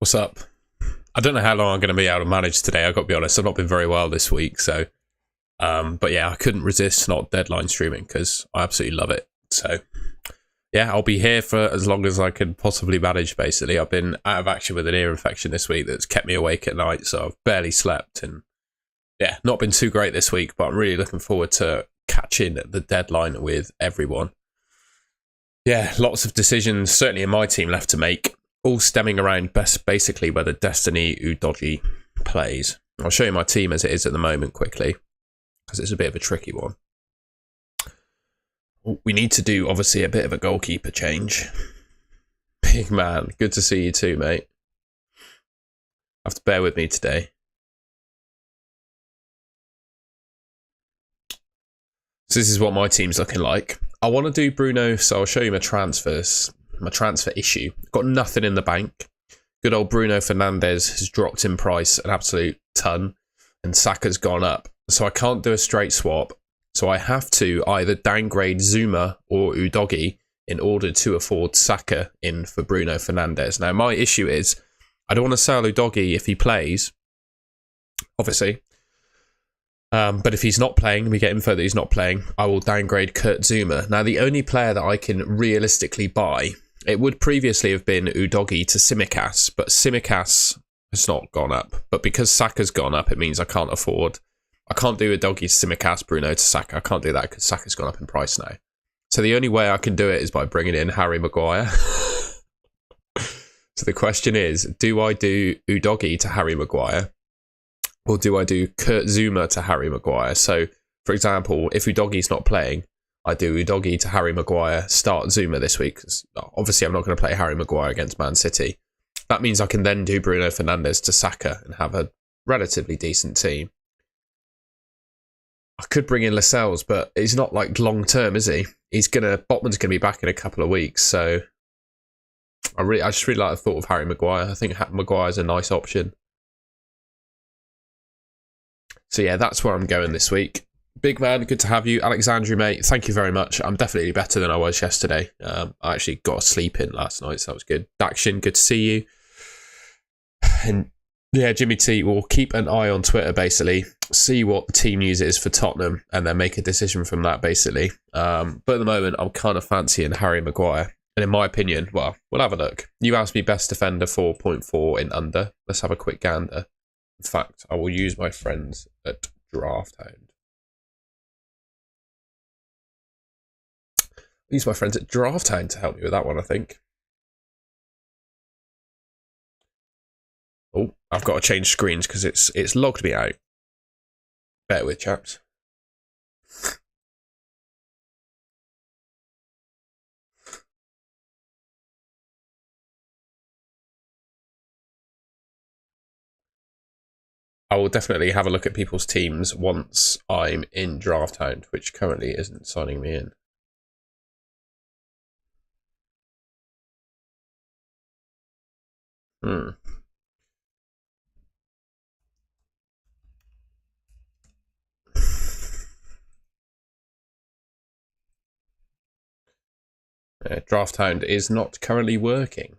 What's up? I don't know how long I'm going to be able to manage today. I've got to be honest. I've not been very well this week. So, but yeah, I couldn't resist not deadline streaming because I absolutely love it. So, yeah, I'll be here for as long as I can possibly manage, basically. I've been out of action with an ear infection this week that's kept me awake at night. So I've barely slept and, yeah, not been too great this week. But I'm really looking forward to catching the deadline with everyone. Yeah, lots of decisions, certainly in my team, left to make. All stemming around basically whether Destiny Udogi plays. I'll show you my team as it is at the moment quickly, because it's a bit of a tricky one. We need to do, obviously, a bit of a goalkeeper change. Big man, good to see you too, mate. Have to bear with me today. So this is what my team's looking like. I want to do Bruno, so I'll show you my transfers. My transfer issue. Got nothing in the bank. Good old Bruno Fernandes has dropped in price an absolute ton, and Saka's gone up. So I can't do a straight swap. So I have to either downgrade Zuma or Udogi in order to afford Saka in for Bruno Fernandes. Now my issue is I don't want to sell Udogi if he plays, obviously. But if he's not playing, we get info that he's not playing, I will downgrade Kurt Zuma. Now the only player that I can realistically buy, it would previously have been Udogi to Tsimikas, but Tsimikas has not gone up. But because Saka's gone up, it means I can't do Udogi to Tsimikas, Bruno to Saka. I can't do that because Saka's gone up in price now. So the only way I can do it is by bringing in Harry Maguire. So the question is, do I do Udogi to Harry Maguire? Or do I do Kurt Zuma to Harry Maguire? So, for example, if Udogi's not playing, I do Udogi to Harry Maguire, start Zuma this week. Obviously, I'm not going to play Harry Maguire against Man City. That means I can then do Bruno Fernandes to Saka and have a relatively decent team. I could bring in Lascelles, but he's not like long term, is he? Botman's gonna be back in a couple of weeks, so I just really like the thought of Harry Maguire. I think Maguire's a nice option. So yeah, that's where I'm going this week. Big man, good to have you. Alexandru, mate, thank you very much. I'm definitely better than I was yesterday. I actually got a sleep in last night, so that was good. Dakshin, good to see you. And yeah, Jimmy T, will keep an eye on Twitter, basically. See what the team news is for Tottenham, and then make a decision from that, basically. But at the moment, I'm kind of fancying Harry Maguire. And in my opinion, well, we'll have a look. You asked me best defender 4.4 in under. Let's have a quick gander. In fact, I will use my friends at Drafthound. Use my friends at Drafthound to help me with that one, I think. Oh, I've got to change screens because it's logged me out. Bear with, chaps. I will definitely have a look at people's teams once I'm in Drafthound, which currently isn't signing me in. Drafthound is not currently working.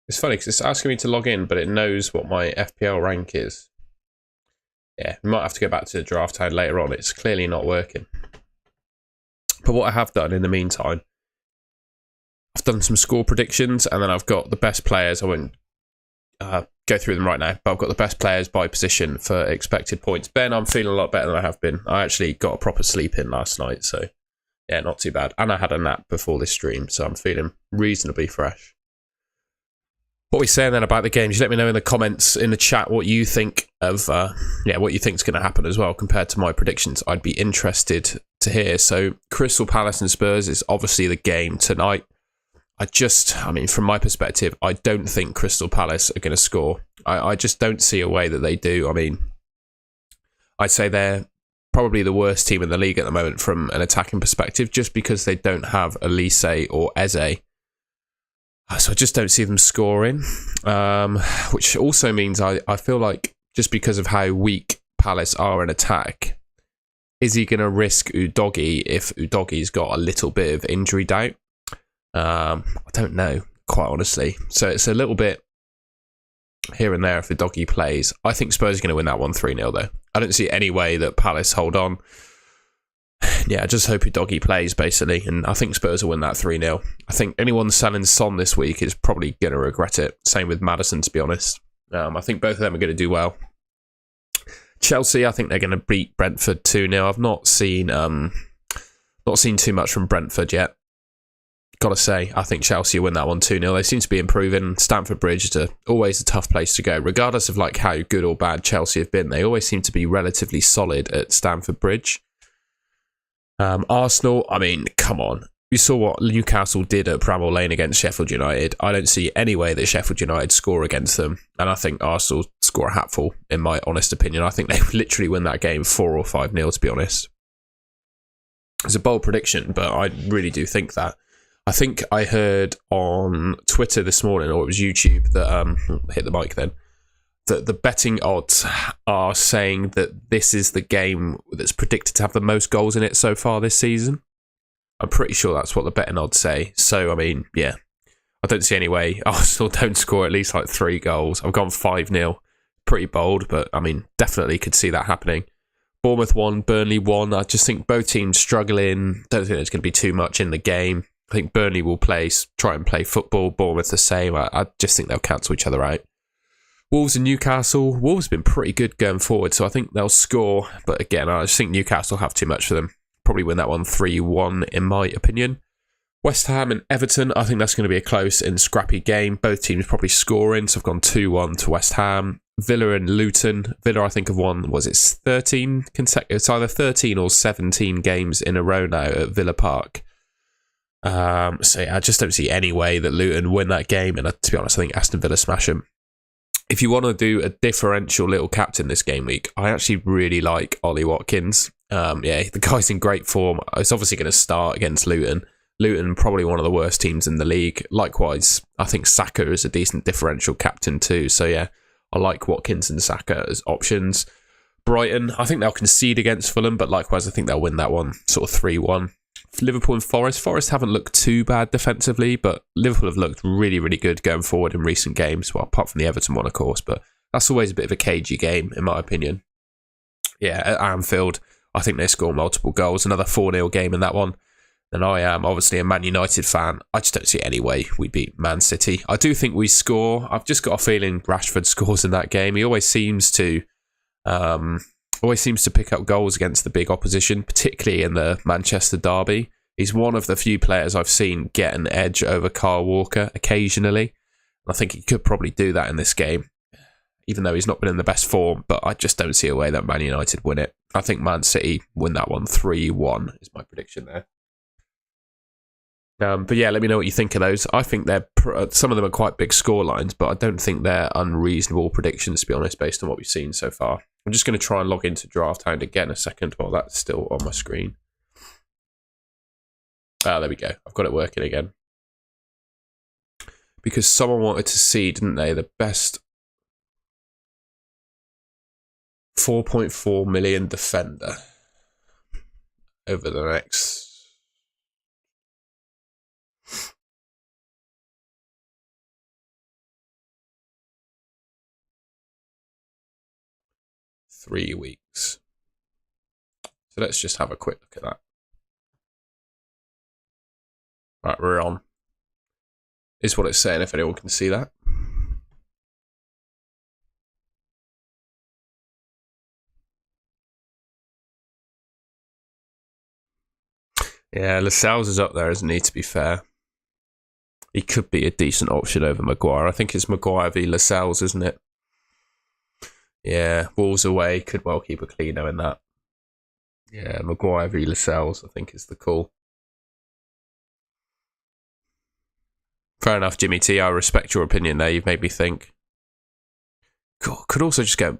It's funny because it's asking me to log in, but it knows what my FPL rank is. Yeah, we might have to go back to the Drafthound later on. It's clearly not working. But what I have done in the meantime, I've done some score predictions, and then I've got the best players. I won't go through them right now, but I've got the best players by position for expected points. Ben, I'm feeling a lot better than I have been. I actually got a proper sleep in last night, so yeah, not too bad. And I had a nap before this stream, so I'm feeling reasonably fresh. What are we saying then about the game? Just let me know in the comments, in the chat, what you think of, what you think is going to happen as well compared to my predictions. I'd be interested to hear. So Crystal Palace and Spurs is obviously the game tonight. I mean, from my perspective, I don't think Crystal Palace are going to score. I just don't see a way that they do. I mean, I'd say they're probably the worst team in the league at the moment from an attacking perspective, just because they don't have Elise or Eze. So I just don't see them scoring, which also means I feel like just because of how weak Palace are in attack, is he going to risk Udogie if Udogie's got a little bit of injury doubt? I don't know, quite honestly. So it's a little bit here and there if Udogie plays. I think Spurs are going to win that one 3-0 though. I don't see any way that Palace hold on. Yeah, I just hope Udogie plays basically, and I think Spurs will win that 3-0. I think anyone selling Son this week is probably going to regret it. Same with Maddison, to be honest. I think both of them are going to do well. Chelsea, I think they're going to beat Brentford 2-0. I've not seen too much from Brentford yet. Gotta say, I think Chelsea will win that one 2-0. They seem to be improving. Stamford Bridge is always a tough place to go, regardless of like how good or bad Chelsea have been. They always seem to be relatively solid at Stamford Bridge. Arsenal, I mean, come on. You saw what Newcastle did at Bramall Lane against Sheffield United. I don't see any way that Sheffield United score against them. And I think Arsenal score a hatful, in my honest opinion. I think they literally win that game 4 or 5-0, to be honest. It's a bold prediction, but I really do think that. I think I heard on Twitter this morning, or it was YouTube, that hit the mic then, that the betting odds are saying that this is the game that's predicted to have the most goals in it so far this season. I'm pretty sure that's what the betting odds say. So, I mean, yeah, I don't see any way Arsenal don't score at least like 3 goals. I've gone 5-0. Pretty bold, but I mean, definitely could see that happening. Bournemouth 1, Burnley 1. I just think both teams struggling. Don't think there's going to be too much in the game. I think Burnley will try and play football. Bournemouth the same. I just think they'll cancel each other out. Wolves and Newcastle. Wolves have been pretty good going forward, so I think they'll score. But again, I just think Newcastle have too much for them. Probably win that one 3-1 in my opinion. West Ham and Everton. I think that's going to be a close and scrappy game. Both teams probably scoring, so I've gone 2-1 to West Ham. Villa and Luton. Villa, I think, have won, was it 13 consecutive? It's either 13 or 17 games in a row now at Villa Park. So yeah, I just don't see any way that Luton win that game, and to be honest, I think Aston Villa smash them. If you want to do a differential little captain this game week, I actually really like Ollie Watkins. Yeah, the guy's in great form. It's obviously going to start against Luton. Luton, probably one of the worst teams in the league. Likewise, I think Saka is a decent differential captain too. So yeah, I like Watkins and Saka as options. Brighton, I think they'll concede against Fulham, but likewise, I think they'll win that one, sort of 3-1. Liverpool and Forest. Forest haven't looked too bad defensively, but Liverpool have looked really, really good going forward in recent games. Well, apart from the Everton one, of course, but that's always a bit of a cagey game, in my opinion. Yeah, at Anfield, I think they score multiple goals. Another 4-0 game in that one. And I am obviously a Man United fan. I just don't see any way we beat Man City. I do think we score. I've just got a feeling Rashford scores in that game. He always seems to pick up goals against the big opposition, particularly in the Manchester derby. He's one of the few players I've seen get an edge over Kyle Walker occasionally. I think he could probably do that in this game, even though he's not been in the best form, but I just don't see a way that Man United win it. I think Man City win that one 3-1 is my prediction there. But yeah, let me know what you think of those. I think some of them are quite big score lines, but I don't think they're unreasonable predictions, to be honest, based on what we've seen so far. I'm just going to try and log into Draft Hound again a second while that's still on my screen. There we go. I've got it working again. Because someone wanted to see, didn't they, the best 4.4 million defender over the next 3 weeks. So let's just have a quick look at that. Right, we're on. Is what it's saying, if anyone can see that. Yeah, Lascelles is up there, isn't he, to be fair? He could be a decent option over Maguire. I think it's Maguire v Lascelles, isn't it? Yeah, Wolves away, could well keep a clean in that. Yeah, Maguire v Lascelles, I think is the call. Fair enough, Jimmy T. I respect your opinion there. You've made me think. Could also just go.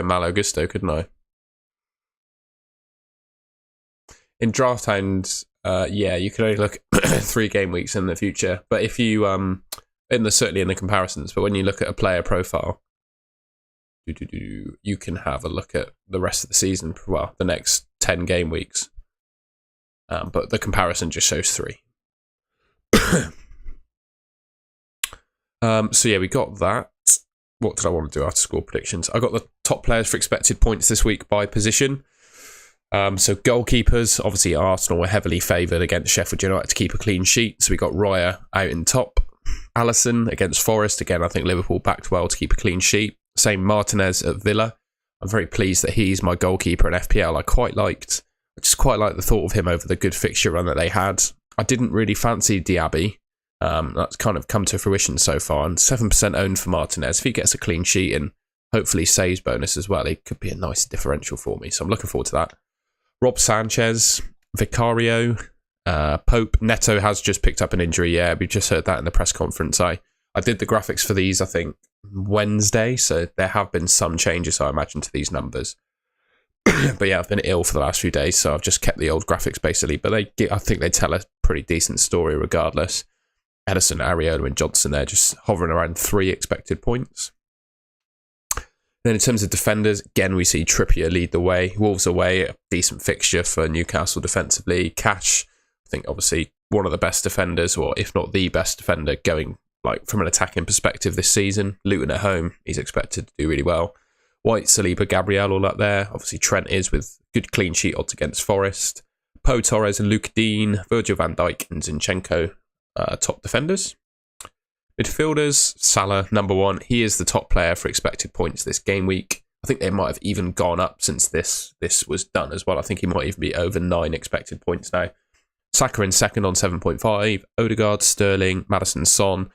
Malo Gusto, couldn't I? In Draft Hound, yeah, you can only look 3 game weeks in the future. But if you certainly in the comparisons, but when you look at a player profile, you can have a look at the rest of the season, well, the next 10 game weeks. But the comparison just shows 3. So yeah, we got that. What did I want to do after score predictions? I got the top players for expected points this week by position. So goalkeepers, obviously Arsenal were heavily favoured against Sheffield United to keep a clean sheet. So we got Raya out in top. Alisson against Forest. Again, I think Liverpool backed well to keep a clean sheet. Same Martinez at Villa. I'm very pleased that he's my goalkeeper in FPL. I just quite like the thought of him over the good fixture run that they had. I didn't really fancy Diaby. That's kind of come to fruition so far. And 7% owned for Martinez. If he gets a clean sheet and hopefully saves bonus as well, it could be a nice differential for me. So I'm looking forward to that. Rob Sanchez, Vicario, Pope. Neto has just picked up an injury. Yeah, we just heard that in the press conference. I did the graphics for these, I think, Wednesday. So there have been some changes, I imagine, to these numbers. But yeah, I've been ill for the last few days, so I've just kept the old graphics basically. But I think they tell a pretty decent story regardless. Edison, Areola and Johnson there just hovering around 3 expected points. Then in terms of defenders, again, we see Trippier lead the way. Wolves away, a decent fixture for Newcastle defensively. Cash, I think obviously one of the best defenders, or if not the best defender going like from an attacking perspective this season. Luton at home, he's expected to do really well. White, Saliba, Gabriel all up there. Obviously Trent is with good clean sheet odds against Forest. Poe Torres and Luke Dean, Virgil van Dijk and Zinchenko, top defenders. Midfielders, Salah, number 1. He is the top player for expected points this game week. I think they might have even gone up since this was done as well. I think he might even be over 9 expected points now. Saka in second on 7.5. Odegaard, Sterling, Maddison, Son.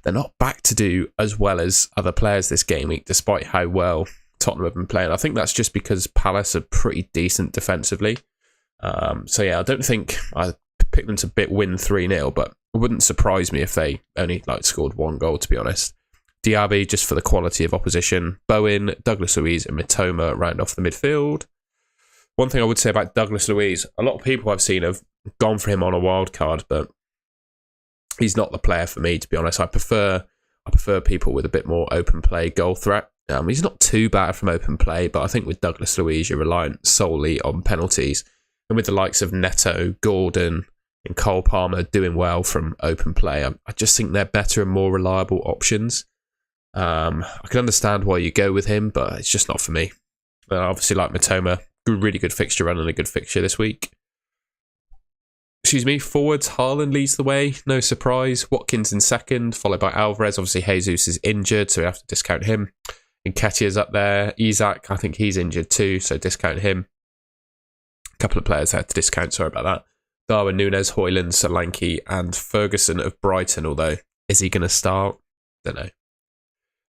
They're not back to do as well as other players this game week, despite how well Tottenham have been playing. I think that's just because Palace are pretty decent defensively. So yeah, I don't think I picked them to win 3-0, but it wouldn't surprise me if they only scored 1 goal, to be honest. Diaby, just for the quality of opposition. Bowen, Douglas Luiz and Mitoma round off the midfield. One thing I would say about Douglas Luiz, a lot of people I've seen have gone for him on a wild card, but he's not the player for me, to be honest. I prefer people with a bit more open play goal threat. He's not too bad from open play, but I think with Douglas Luiz, you're reliant solely on penalties. And with the likes of Neto, Gordon and Cole Palmer doing well from open play, I just think they're better and more reliable options. I can understand why you go with him, but it's just not for me. I obviously like Mitoma. Really good fixture run and a good fixture this week. Forwards, Haaland leads the way, no surprise. Watkins in second, followed by Alvarez. Obviously, Jesus is injured, so we have to discount him. Nketiah's up there. Isak, I think he's injured too, so discount him. A couple of players I had to discount, sorry about that. Darwin Núñez, Højlund, Solanke, and Ferguson of Brighton, although, is he going to start? Don't know.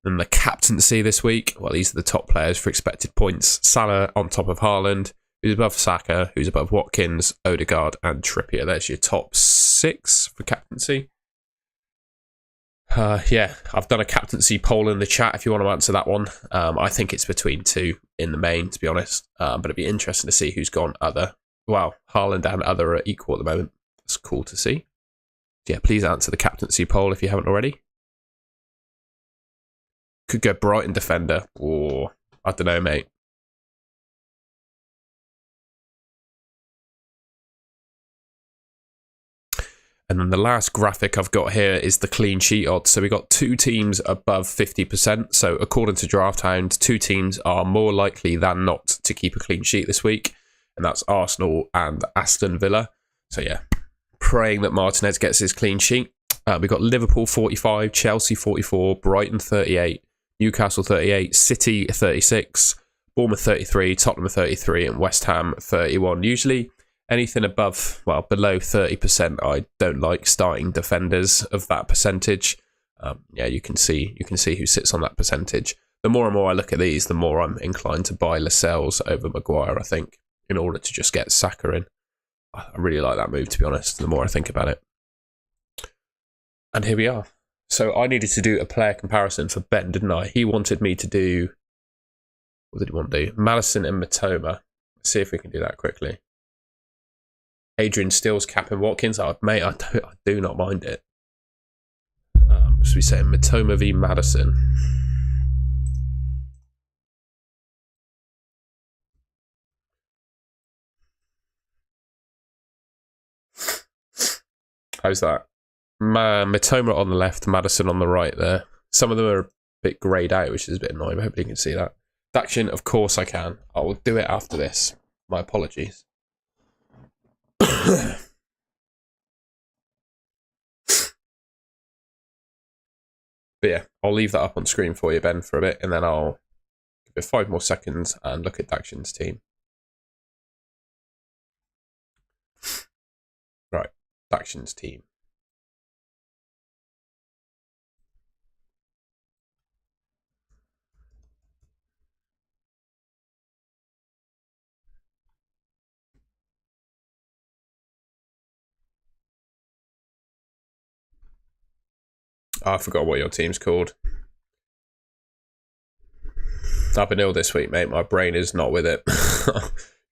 And the captaincy this week, well, these are the top players for expected points. Salah on top of Haaland, who's above Saka, who's above Watkins, Odegaard, and Trippier. There's your top 6 for captaincy. Yeah, I've done a captaincy poll in the chat if you want to answer that one. I think it's between 2 in the main, to be honest. But it'd be interesting to see who's gone other. Well, Haaland and other are equal at the moment. That's cool to see. Yeah, please answer the captaincy poll if you haven't already. Could go Brighton defender, or I don't know, mate. And then the last graphic I've got here is the clean sheet odds. So we got 2 teams above 50%. So according to DraftHound, 2 teams are more likely than not to keep a clean sheet this week. And that's Arsenal and Aston Villa. So yeah, praying that Martinez gets his clean sheet. We've got Liverpool 45, Chelsea 44, Brighton 38, Newcastle 38, City 36, Bournemouth 33, Tottenham 33, and West Ham 31. Usually anything above, well, below 30%, I don't like starting defenders of that percentage. Yeah, you can see who sits on that percentage. The more and more I look at these, the more I'm inclined to buy Lascelles over Maguire, I think, in order to just get Saka in. I really like that move, to be honest, the more I think about it. And here we are. So I needed to do a player comparison for Ben, didn't I? He wanted me to do... What did he want to do? Maddison and Mitoma. Let's see if we can do that quickly. Adrian Steele's capping Watkins. Oh, mate, I do not mind it. Should we say Mitoma v Maddison? How's that? Matoma on the left, Madison on the right there. Some of them are a bit greyed out, which is a bit annoying. I hope you can see that. Action, of course I can. I will do it after this. My apologies. But yeah, I'll leave that up on screen for you, Ben, for a bit, and then I'll give it 5 more seconds and look at Action's team. Right, Action's team. Oh, I forgot what your team's called. I've been ill this week, mate. My brain is not with it.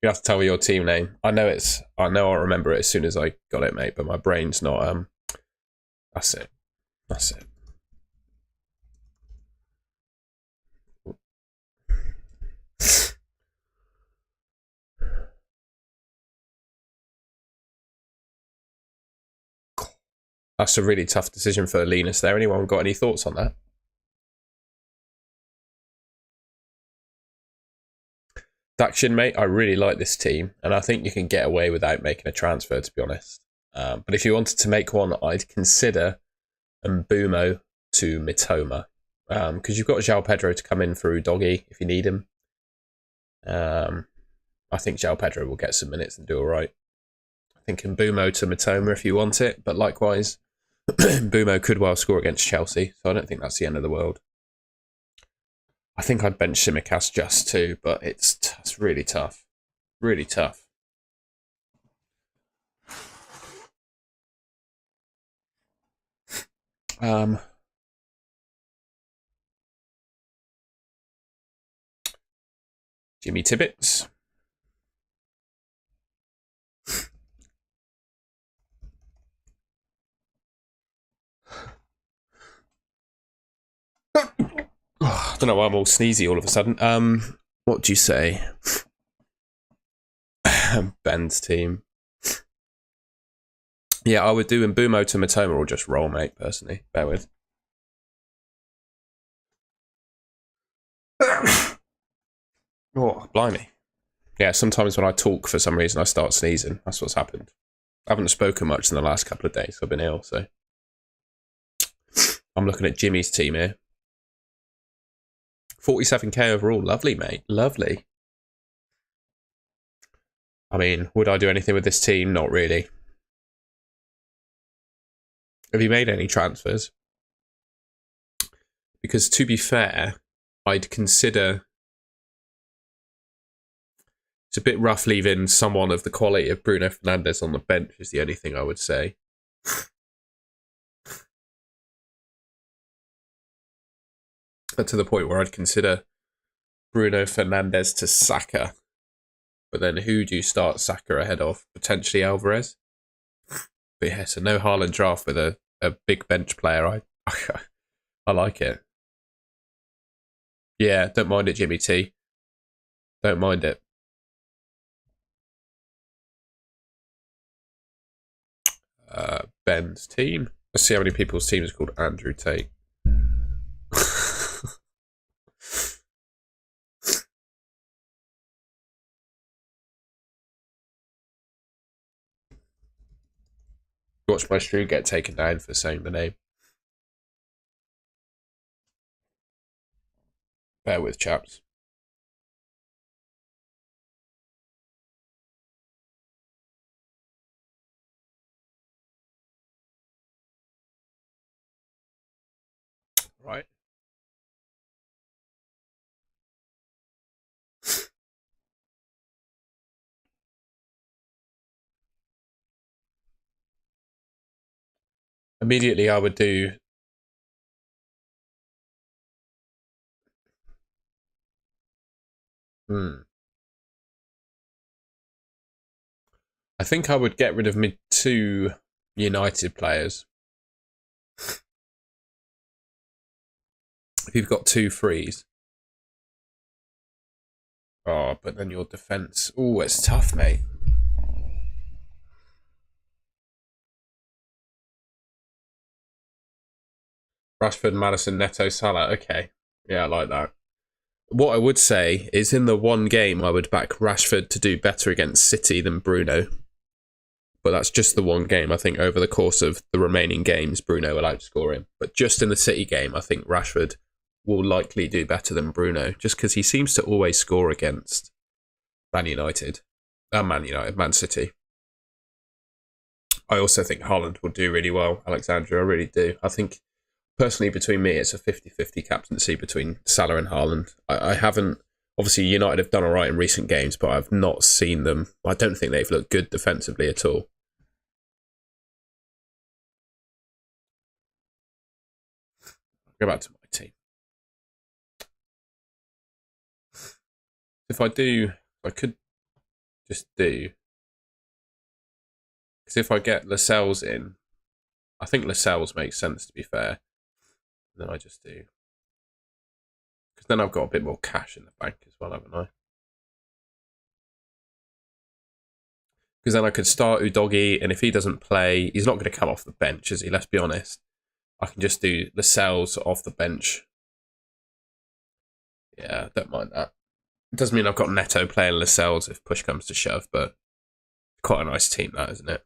You have to tell me your team name. I know I'll remember it as soon as I got it, mate, but my brain's not that's it. That's it. That's a really tough decision for Linus there. Anyone got any thoughts on that? Daction, mate, I really like this team, and I think you can get away without making a transfer, to be honest. But if you wanted to make one, I'd consider Mbumo to Mitoma, because you've got João Pedro to come in through Doggy if you need him. I think João Pedro will get some minutes and do all right. I think Mbumo to Mitoma if you want it, but likewise, Mbumo could well score against Chelsea, so I don't think that's the end of the world. I think I'd bench Simicast just too, but it's really tough. Really tough. Jimmy Tibbets. I don't know why I'm all sneezy all of a sudden. What do you say? Ben's team. Yeah, I would do Mbumo to Matoma or just roll, mate, personally. Bear with. Oh, blimey. Yeah, sometimes when I talk for some reason I start sneezing. That's what's happened. I haven't spoken much in the last couple of days. I've been ill, so. I'm looking at Jimmy's team here. 47k overall. Lovely, mate. Lovely. I mean, would I do anything with this team? Not really. Have you made any transfers? Because to be fair, I'd consider... It's a bit rough leaving someone of the quality of Bruno Fernandes on the bench is the only thing I would say. But to the point where I'd consider Bruno Fernandes to Saka. But then who do you start Saka ahead of? Potentially Alvarez? But yeah, so no Haaland draft with a big bench player. I like it. Yeah, don't mind it, Jimmy T. Don't mind it. Ben's team. Let's see how many people's team is called Andrew Tate. Watch my stream get taken down for saying the name. Bear with, chaps. Right. Immediately I would do... I think I would get rid of my 2 United players. If you've got 2 frees. Oh, but then your defence... Oh, it's tough, mate. Rashford, Maddison, Neto, Salah. Okay. Yeah, I like that. What I would say is in the one game, I would back Rashford to do better against City than Bruno. But that's just the one game. I think over the course of the remaining games, Bruno will outscore him. But just in the City game, I think Rashford will likely do better than Bruno, just because he seems to always score against Man City. I also think Haaland will do really well, Alexandra. I really do. I think, personally, between me, it's a 50-50 captaincy between Salah and Haaland. I haven't... Obviously, United have done all right in recent games, but I've not seen them... I don't think they've looked good defensively at all. Go back to my team. If I could just do... Because if I get Lascelles in, I think Lascelles makes sense, to be fair. And then I just do... Because then I've got a bit more cash in the bank as well, haven't I? Because then I could start Udogie, and if he doesn't play, he's not going to come off the bench, is he? Let's be honest. I can just do Lascelles off the bench. Yeah, don't mind that. It doesn't mean I've got Neto playing Lascelles if push comes to shove, but quite a nice team, that, isn't it?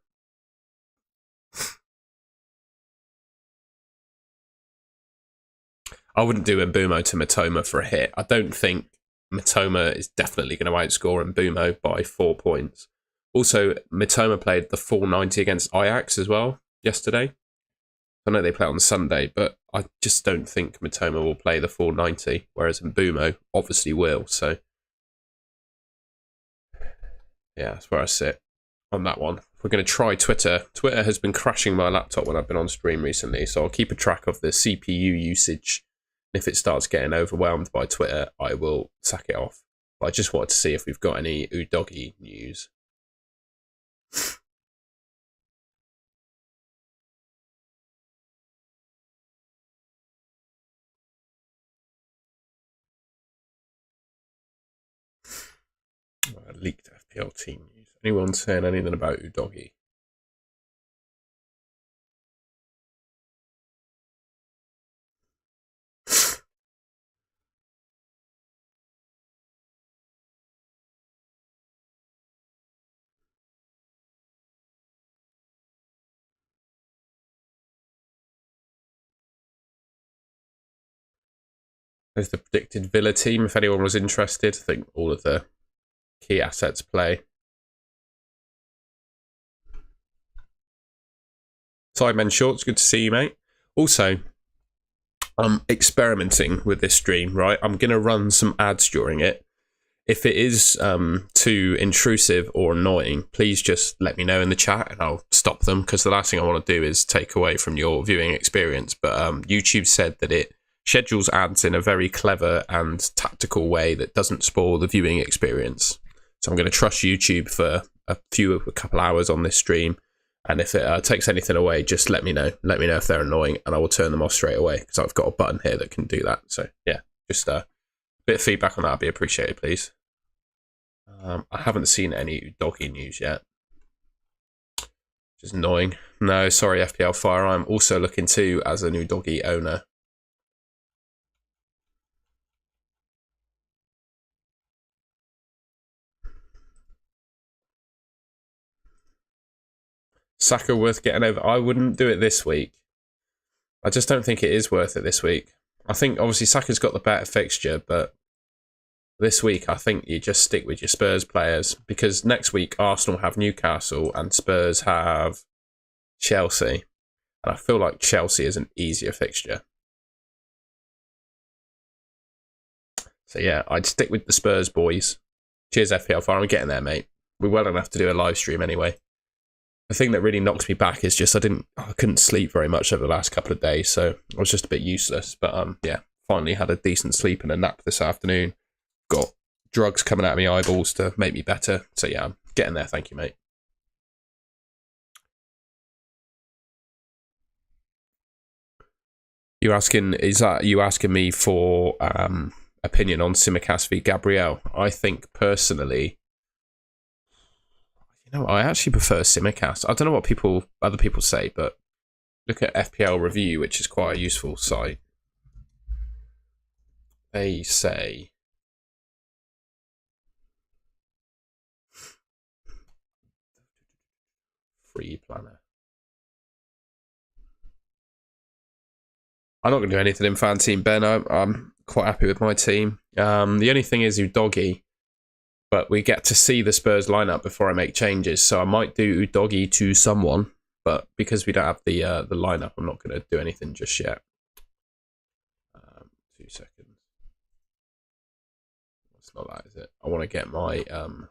I wouldn't do Mbumo to Matoma for a hit. I don't think Matoma is definitely going to outscore Mbumo by 4 points. Also, Matoma played the 490 against Ajax as well yesterday. I know they play on Sunday, but I just don't think Matoma will play the 490, whereas Mbumo obviously will. So, yeah, that's where I sit on that one. We're going to try Twitter. Twitter has been crashing my laptop when I've been on stream recently, so I'll keep a track of the CPU usage. If it starts getting overwhelmed by Twitter, I will sack it off. But I just wanted to see if we've got any Udogie news. Leaked FPL team news. Anyone saying anything about Udogie? There's the predicted Villa team, if anyone was interested. I think all of the key assets play. Sidemen Shorts, good to see you, mate. Also, I'm experimenting with this stream, right? I'm going to run some ads during it. If it is too intrusive or annoying, please just let me know in the chat and I'll stop them, because the last thing I want to do is take away from your viewing experience. But YouTube said that it schedules ads in a very clever and tactical way that doesn't spoil the viewing experience. So I'm going to trust YouTube for a couple hours on this stream. And if it takes anything away, just let me know. Let me know if they're annoying and I will turn them off straight away, because I've got a button here that can do that. So yeah, just a bit of feedback on that would be appreciated, please. I haven't seen any Udogie news yet. Which is annoying. No, sorry, FPL Fire. I'm also looking too as a Udogie owner. Saka worth getting over? I wouldn't do it this week. I just don't think it is worth it this week. I think obviously Saka's got the better fixture, but this week I think you just stick with your Spurs players, because next week Arsenal have Newcastle and Spurs have Chelsea. And I feel like Chelsea is an easier fixture. So yeah, I'd stick with the Spurs boys. Cheers FPL Fire, I'm getting there, mate. We're well enough to do a live stream anyway. The thing that really knocks me back is just I couldn't sleep very much over the last couple of days, so I was just a bit useless. But yeah, finally had a decent sleep and a nap this afternoon. Got drugs coming out of my eyeballs to make me better. So yeah, I'm getting there. Thank you, mate. You asking? Is that you asking me for opinion on Tsimikas v Gabriel? I think personally, I actually prefer Tsimikas. I don't know what other people say, but look at FPL Review, which is quite a useful site. They say free planner. I'm not going to do anything in fan team, Ben. I'm quite happy with my team. The only thing is Udogi, but we get to see the Spurs lineup before I make changes, so I might do Udogi to someone, but because we don't have the lineup, I'm not going to do anything just yet. 2 seconds. It's not that, is it? I want to get my no,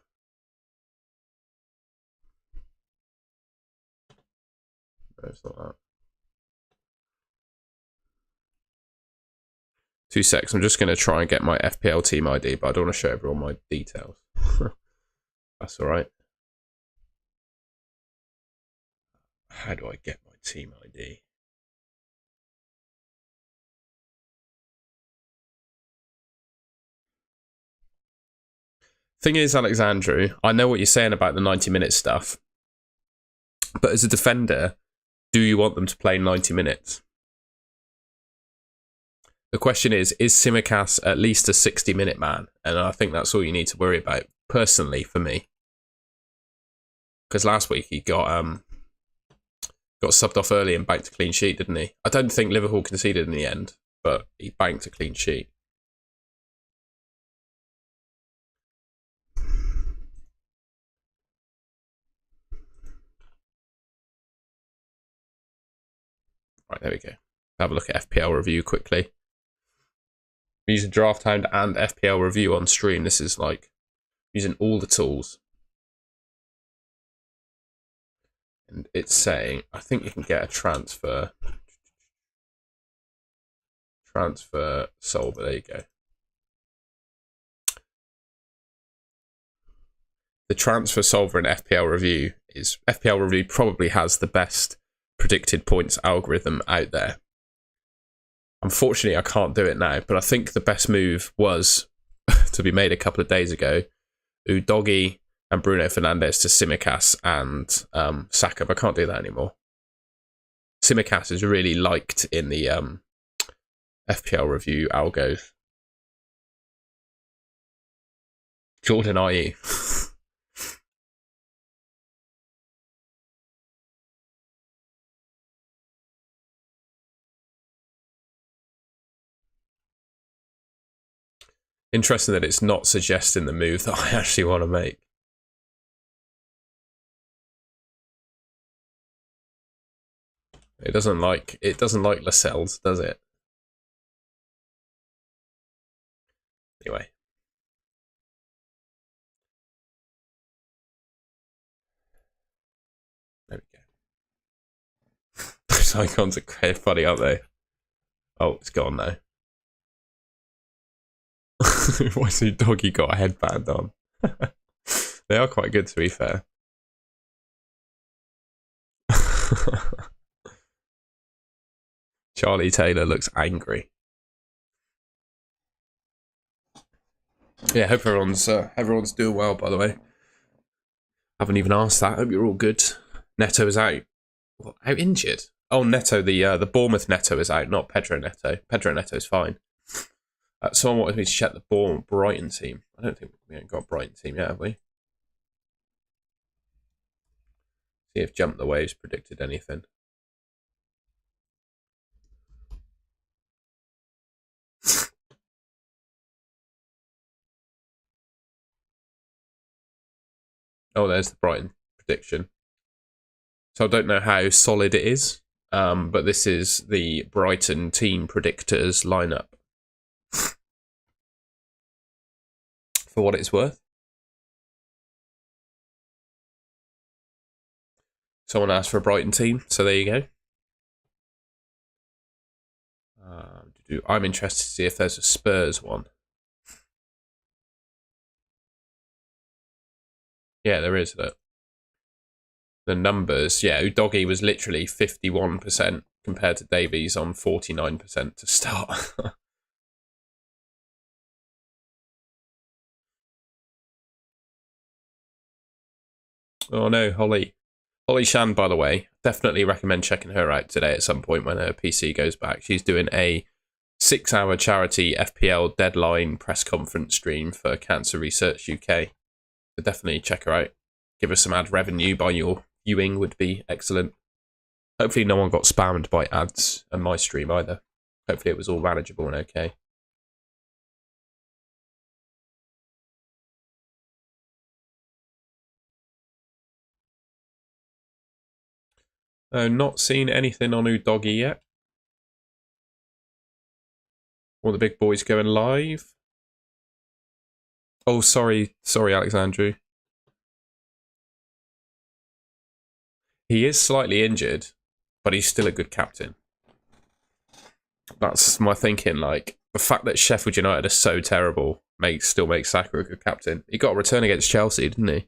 it's not that. 2 seconds. I'm just going to try and get my FPL team ID, but I don't want to show everyone my details. That's all right. How do I get my team ID? Thing is, Alexandru, I know what you're saying about the 90-minute stuff, but as a defender, do you want them to play 90 minutes? The question is Tsimikas at least a 60-minute man? And I think that's all you need to worry about, personally, for me. Because last week he got subbed off early and banked a clean sheet, didn't he? I don't think Liverpool conceded in the end, but he banked a clean sheet. Right, there we go. Have a look at FPL Review quickly. I'm using Draft Hound and FPL Review on stream. This is like using all the tools. And it's saying, I think you can get a transfer solver. There you go. The transfer solver in FPL Review probably has the best predicted points algorithm out there. Unfortunately, I can't do it now, but I think the best move was to be made a couple of days ago. Udogi and Bruno Fernandes to Tsimikas and Saka, but I can't do that anymore. Tsimikas is really liked in the FPL Review algos. Jordan, are you? Interesting that it's not suggesting the move that I actually want to make. It doesn't like Lascelles, does it? Anyway. There we go. Those icons are quite funny, aren't they? Oh, it's gone now. Why's the doggy got a headband on? They are quite good, to be fair. Charlie Taylor looks angry. Yeah, hope everyone's doing well, by the way. Haven't even asked that. Hope you're all good. Neto is out. What, out injured? Oh, Neto, the Bournemouth Neto is out, not Pedro Neto. Pedro Neto's fine. Someone wanted me to check the Brighton team. I don't think we ain't got a Brighton team yet, have we? See if Jump the Waves predicted anything. Oh, there's the Brighton prediction. So I don't know how solid it is, but this is the Brighton team predictors lineup. For what it's worth. Someone asked for a Brighton team, so there you go. I'm interested to see if there's a Spurs one. Yeah, there is. Look. The numbers, yeah, Udogi was literally 51% compared to Davies on 49% to start. Oh no, Holly. Holly Shan, by the way, definitely recommend checking her out today at some point when her PC goes back. She's doing a 6-hour charity FPL deadline press conference stream for Cancer Research UK. So definitely check her out. Give us some ad revenue by your viewing would be excellent. Hopefully no one got spammed by ads on my stream either. Hopefully it was all manageable and okay. Not seen anything on Udoggy yet. All the big boys going live. Oh, sorry, Alexandru. He is slightly injured, but he's still a good captain. That's my thinking. Like, the fact that Sheffield United are so terrible still makes Saka a good captain. He got a return against Chelsea, didn't he?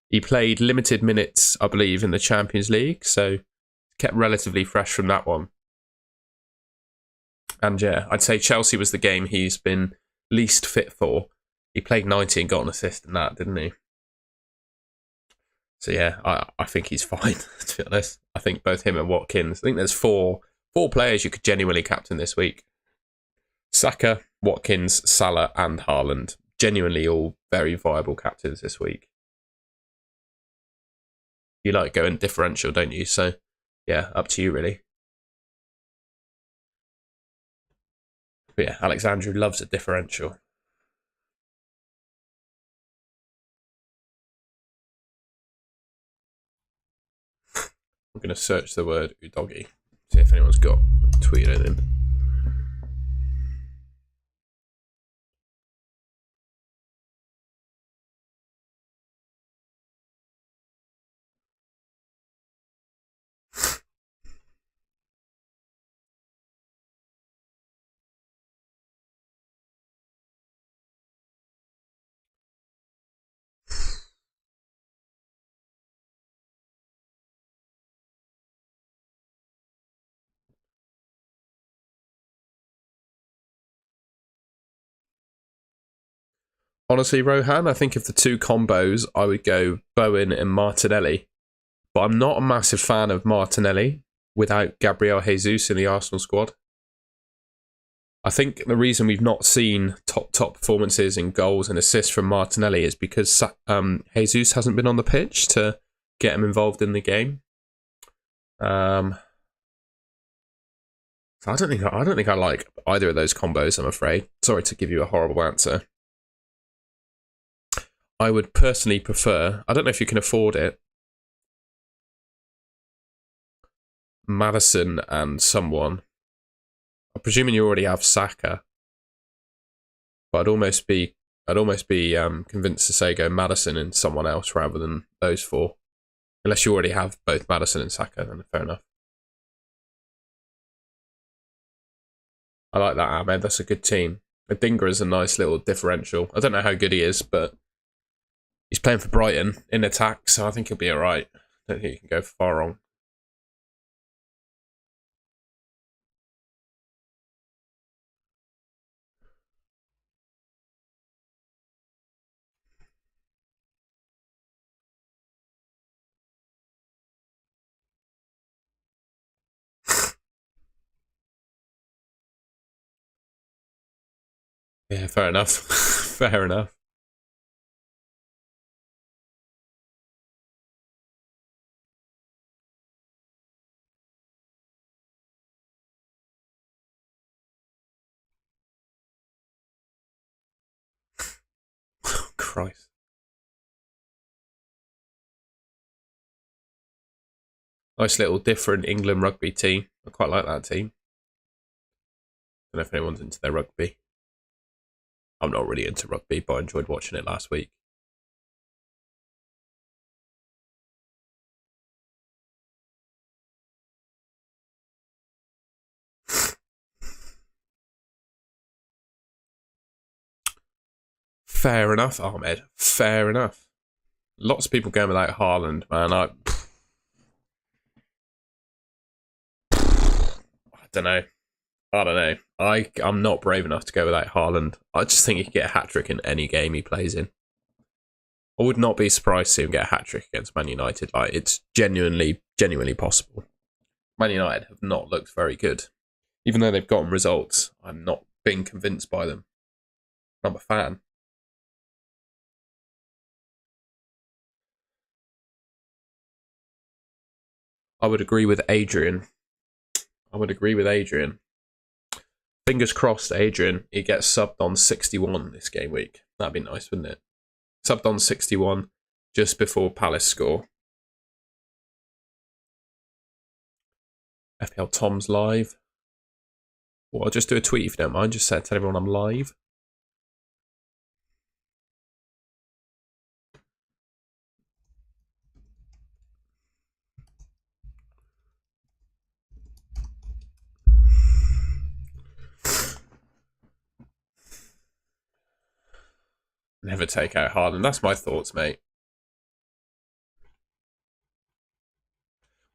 He played limited minutes, I believe, in the Champions League, so kept relatively fresh from that one. And yeah, I'd say Chelsea was the game he's been least fit for. He played 90 and got an assist in that, didn't he? So yeah, I think he's fine, to be honest. I think both him and Watkins. I think there's four players you could genuinely captain this week. Saka, Watkins, Salah and Haaland. Genuinely all very viable captains this week. You like going differential, don't you? So yeah, up to you really. But yeah, Alexandru loves a differential. I'm going to search the word Udoggy. See if anyone's got tweeted in. Honestly, Rohan, I think of the two combos, I would go Bowen and Martinelli. But I'm not a massive fan of Martinelli without Gabriel Jesus in the Arsenal squad. I think the reason we've not seen top performances in goals and assists from Martinelli is because Jesus hasn't been on the pitch to get him involved in the game. So I don't think I like either of those combos, I'm afraid. Sorry to give you a horrible answer. I would personally prefer, I don't know if you can afford it, Maddison and someone. I'm presuming you already have Saka, but I'd almost be convinced to say go Maddison and someone else rather than those four. Unless you already have both Maddison and Saka, then fair enough. I like that, Ahmed. That's a good team. Adingra is a nice little differential. I don't know how good he is, but he's playing for Brighton in attack, so I think he'll be alright. I don't think he can go far wrong. Yeah, fair enough. Fair enough. Christ. Nice little different England rugby team. I quite like that team. Don't know if anyone's into their rugby. I'm not really into rugby, but I enjoyed watching it last week. Fair enough, Ahmed. Fair enough. Lots of people going without Haaland, man. I don't know. I'm not brave enough to go without Haaland. I just think he can get a hat-trick in any game he plays in. I would not be surprised to see him get a hat-trick against Man United. Like, it's genuinely possible. Man United have not looked very good. Even though they've gotten results, I'm not being convinced by them. I'm a fan. I would agree with Adrian. Fingers crossed, Adrian. He gets subbed on 61 this game week. That'd be nice, wouldn't it? Subbed on 61 just before Palace score. FPL Tom's live. Well, I'll just do a tweet if you don't mind. Just tell everyone I'm live. Never take out Haaland. That's my thoughts, mate.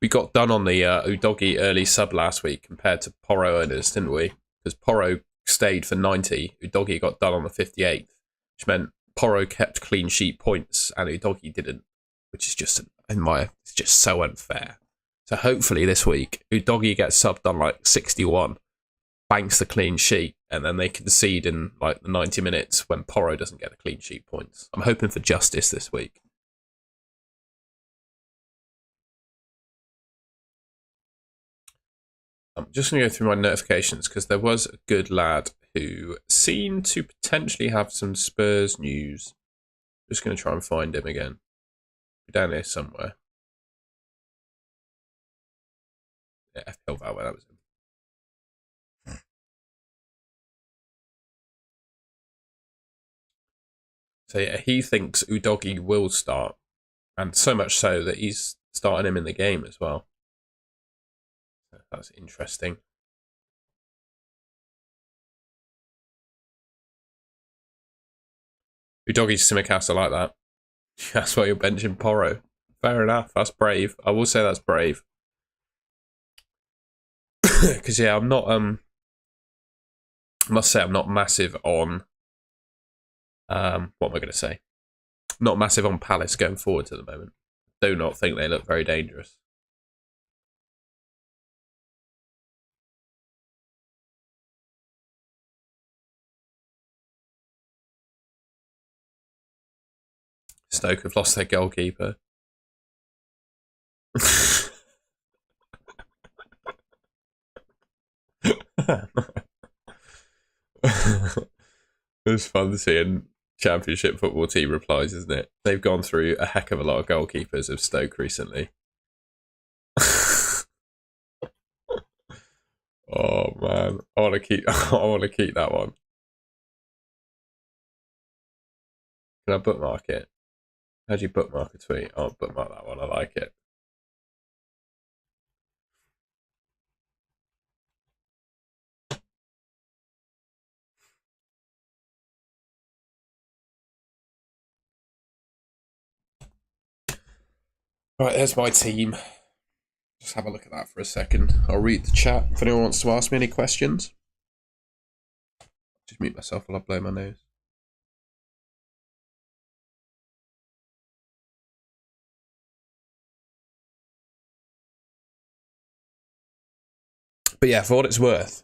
We got done on the Udogi early sub last week compared to Porro owners, didn't we? Because Porro stayed for 90. Udogi got done on the 58th, which meant Porro kept clean sheet points and Udogi didn't, which is just, it's just so unfair. So hopefully this week, Udogi gets subbed on like 61, banks the clean sheet, and then they concede in like the 90 minutes when Porro doesn't get the clean sheet points. I'm hoping for justice this week. I'm just going to go through my notifications because there was a good lad who seemed to potentially have some Spurs news. Just going to try and find him again. Down here somewhere. Yeah, FPL Valware, that was him. So yeah, he thinks Udogi will start. And so much so that he's starting him in the game as well. That's interesting. Udogi's Simicast, I like that. That's why you're benching Porro. Fair enough. That's brave. I will say that's brave. Because yeah, I'm not. I must say I'm not massive on. What am I going to say? Not massive on Palace going forward at the moment. Do not think they look very dangerous. Stoke have lost their goalkeeper. It's fun seeing Championship football team replies, isn't it? They've gone through a heck of a lot of goalkeepers of Stoke recently. Oh man, I want to keep that one. Can I bookmark it? How do you bookmark a tweet? I'll bookmark that one. I like it. Right, there's my team. Just have a look at that for a second. I'll read the chat if anyone wants to ask me any questions. Just mute myself while I blow my nose. But yeah, for what it's worth,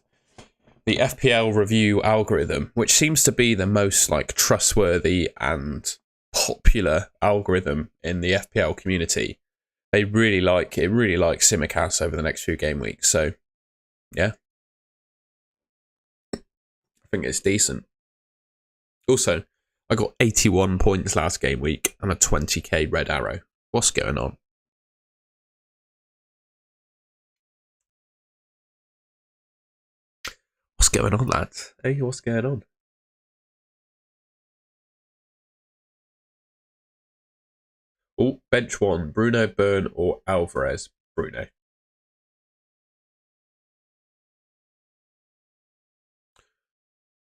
the FPL review algorithm, which seems to be the most like trustworthy and popular algorithm in the FPL community, they really like Simicast over the next few game weeks. So yeah, I think it's decent. Also, I got 81 points last game week and a 20k red arrow. What's going on? What's going on, lads? Hey, what's going on? Oh, bench one, Bruno, Byrne, or Alvarez? Bruno.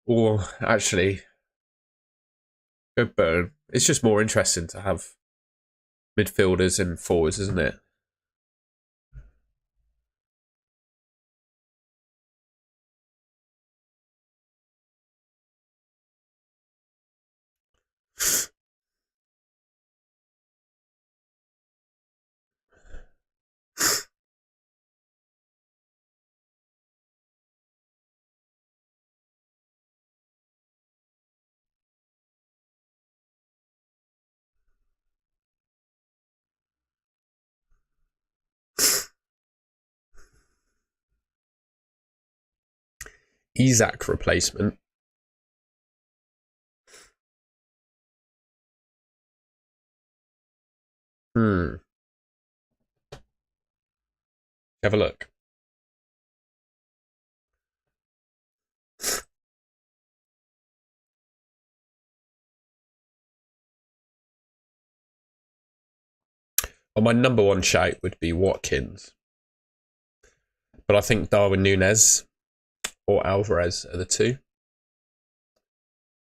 Or actually, go Byrne. It's just more interesting to have midfielders and forwards, isn't it? Isak replacement. Have a look. Well, my number one shout would be Watkins. But I think Darwin Núñez or Alvarez are the two.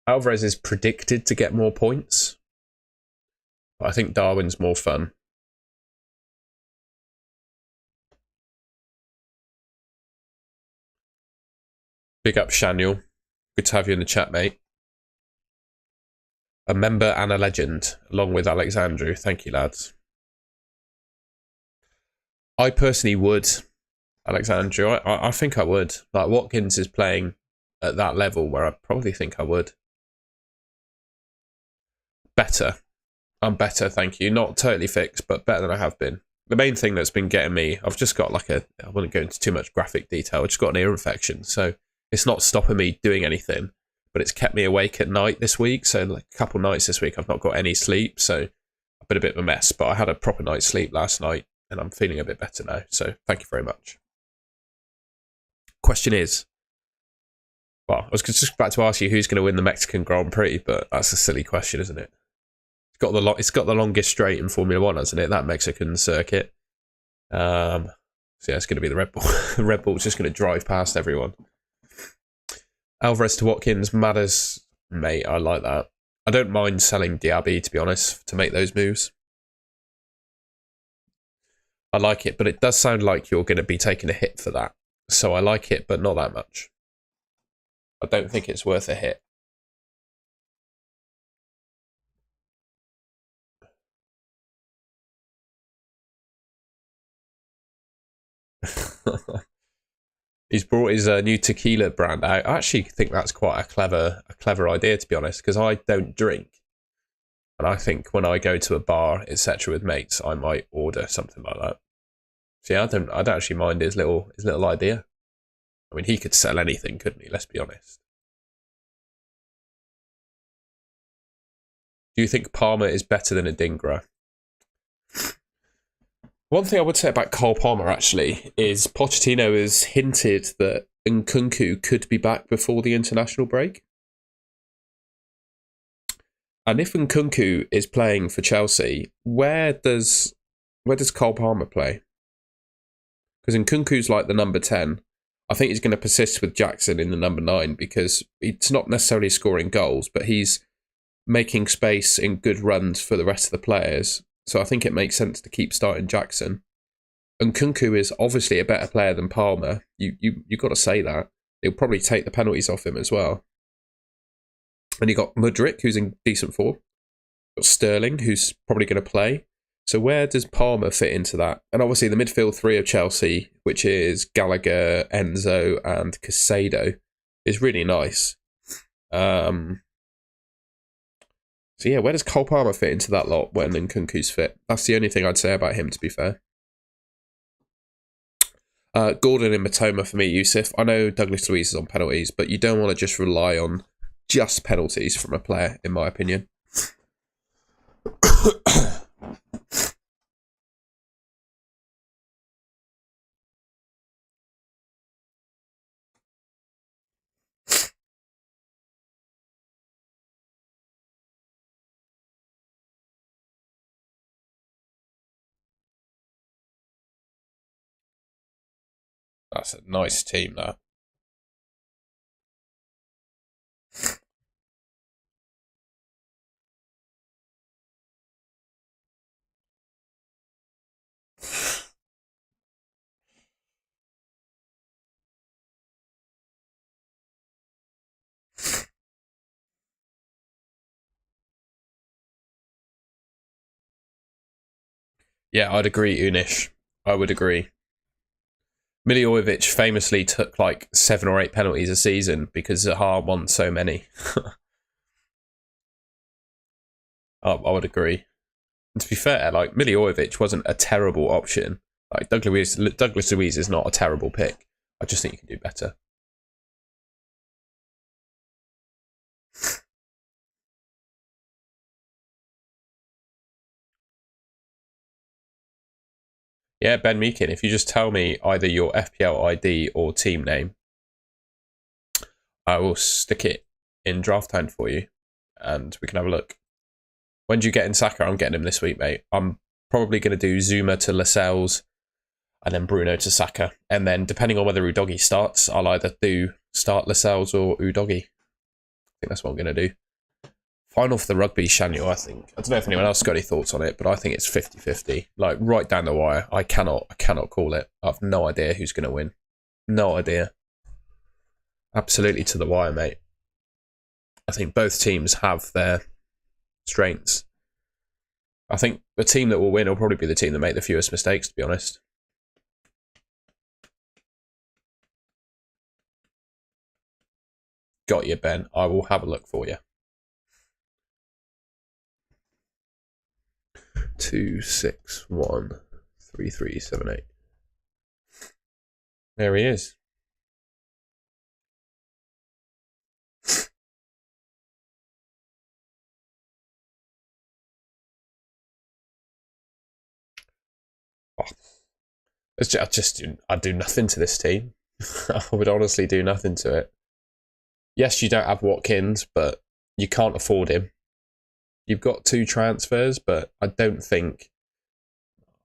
Alvarez is predicted to get more points. But I think Darwin's more fun. Big up, Shaniel. Good to have you in the chat, mate. A member and a legend, along with Alexandru. Thank you, lads. I personally would, Alexandru. I think I would. Like, Watkins is playing at that level where I probably think I would. Better. I'm better, thank you. Not totally fixed, but better than I have been. The main thing that's been getting me, I've just got like I wouldn't go into too much graphic detail, I've just got an ear infection, so it's not stopping me doing anything, but it's kept me awake at night this week, so like a couple nights this week I've not got any sleep, so I've been a bit of a mess, but I had a proper night's sleep last night, and I'm feeling a bit better now, so thank you very much. Question is, well, I was just about to ask you who's going to win the Mexican Grand Prix, but that's a silly question, isn't it? It's got the longest straight in Formula One, hasn't it? That Mexican circuit. So yeah, it's going to be the Red Bull. Red Bull's just going to drive past everyone. Alvarez to Watkins matters, mate. I like that. I don't mind selling Diaby, to be honest, to make those moves. I like it, but it does sound like you're going to be taking a hit for that. So I like it, but not that much. I don't think it's worth a hit. He's brought his new tequila brand out. I actually think that's quite a clever idea, to be honest, because I don't drink, and I think when I go to a bar, etc., with mates, I might order something like that. So yeah, I don't actually mind his little idea. I mean, he could sell anything, couldn't he? Let's be honest. Do you think Palmer is better than Adingra? One thing I would say about Cole Palmer, actually, is Pochettino has hinted that Nkunku could be back before the international break. And if Nkunku is playing for Chelsea, where does Cole Palmer play? Because Nkunku's like the number 10. I think he's going to persist with Jackson in the number 9 because it's not necessarily scoring goals, but he's making space in good runs for the rest of the players. So I think it makes sense to keep starting Jackson. And Nkunku is obviously a better player than Palmer. You've got to say that. He'll probably take the penalties off him as well. And you got Mudryk, who's in decent form. You've got Sterling, who's probably going to play. So where does Palmer fit into that? And obviously the midfield 3 of Chelsea, which is Gallagher, Enzo, and Caicedo, is really nice. So yeah, where does Cole Palmer fit into that lot when Nkunku's fit? That's the only thing I'd say about him, to be fair. Gordon and Matoma for me, Yusuf. I know Douglas Luiz is on penalties, but you don't want to just rely on just penalties from a player, in my opinion. That's a nice team, that. Yeah, I'd agree, Unish. I would agree. Miljovic famously took like 7 or 8 penalties a season because Zaha won so many. I would agree. And to be fair, like Miljovic wasn't a terrible option. Like Douglas Luiz is not a terrible pick. I just think you can do better. Yeah, Ben Meakin, if you just tell me either your FPL ID or team name, I will stick it in draft time for you and we can have a look. When do you get in Saka? I'm getting him this week, mate. I'm probably going to do Zuma to Lascelles and then Bruno to Saka. And then depending on whether Udogie starts, I'll either start Lascelles or Udogie. I think that's what I'm going to do. Final for the rugby, Shaniel, I think. I don't know if anyone else got any thoughts on it, but I think it's 50-50. Like, right down the wire. I cannot call it. I have no idea who's going to win. No idea. Absolutely to the wire, mate. I think both teams have their strengths. I think the team that will win will probably be the team that make the fewest mistakes, to be honest. Got you, Ben. I will have a look for you. 2613378. There he is. Oh. I do nothing to this team. I would honestly do nothing to it. Yes, you don't have Watkins, but you can't afford him. You've got 2 transfers, but I don't think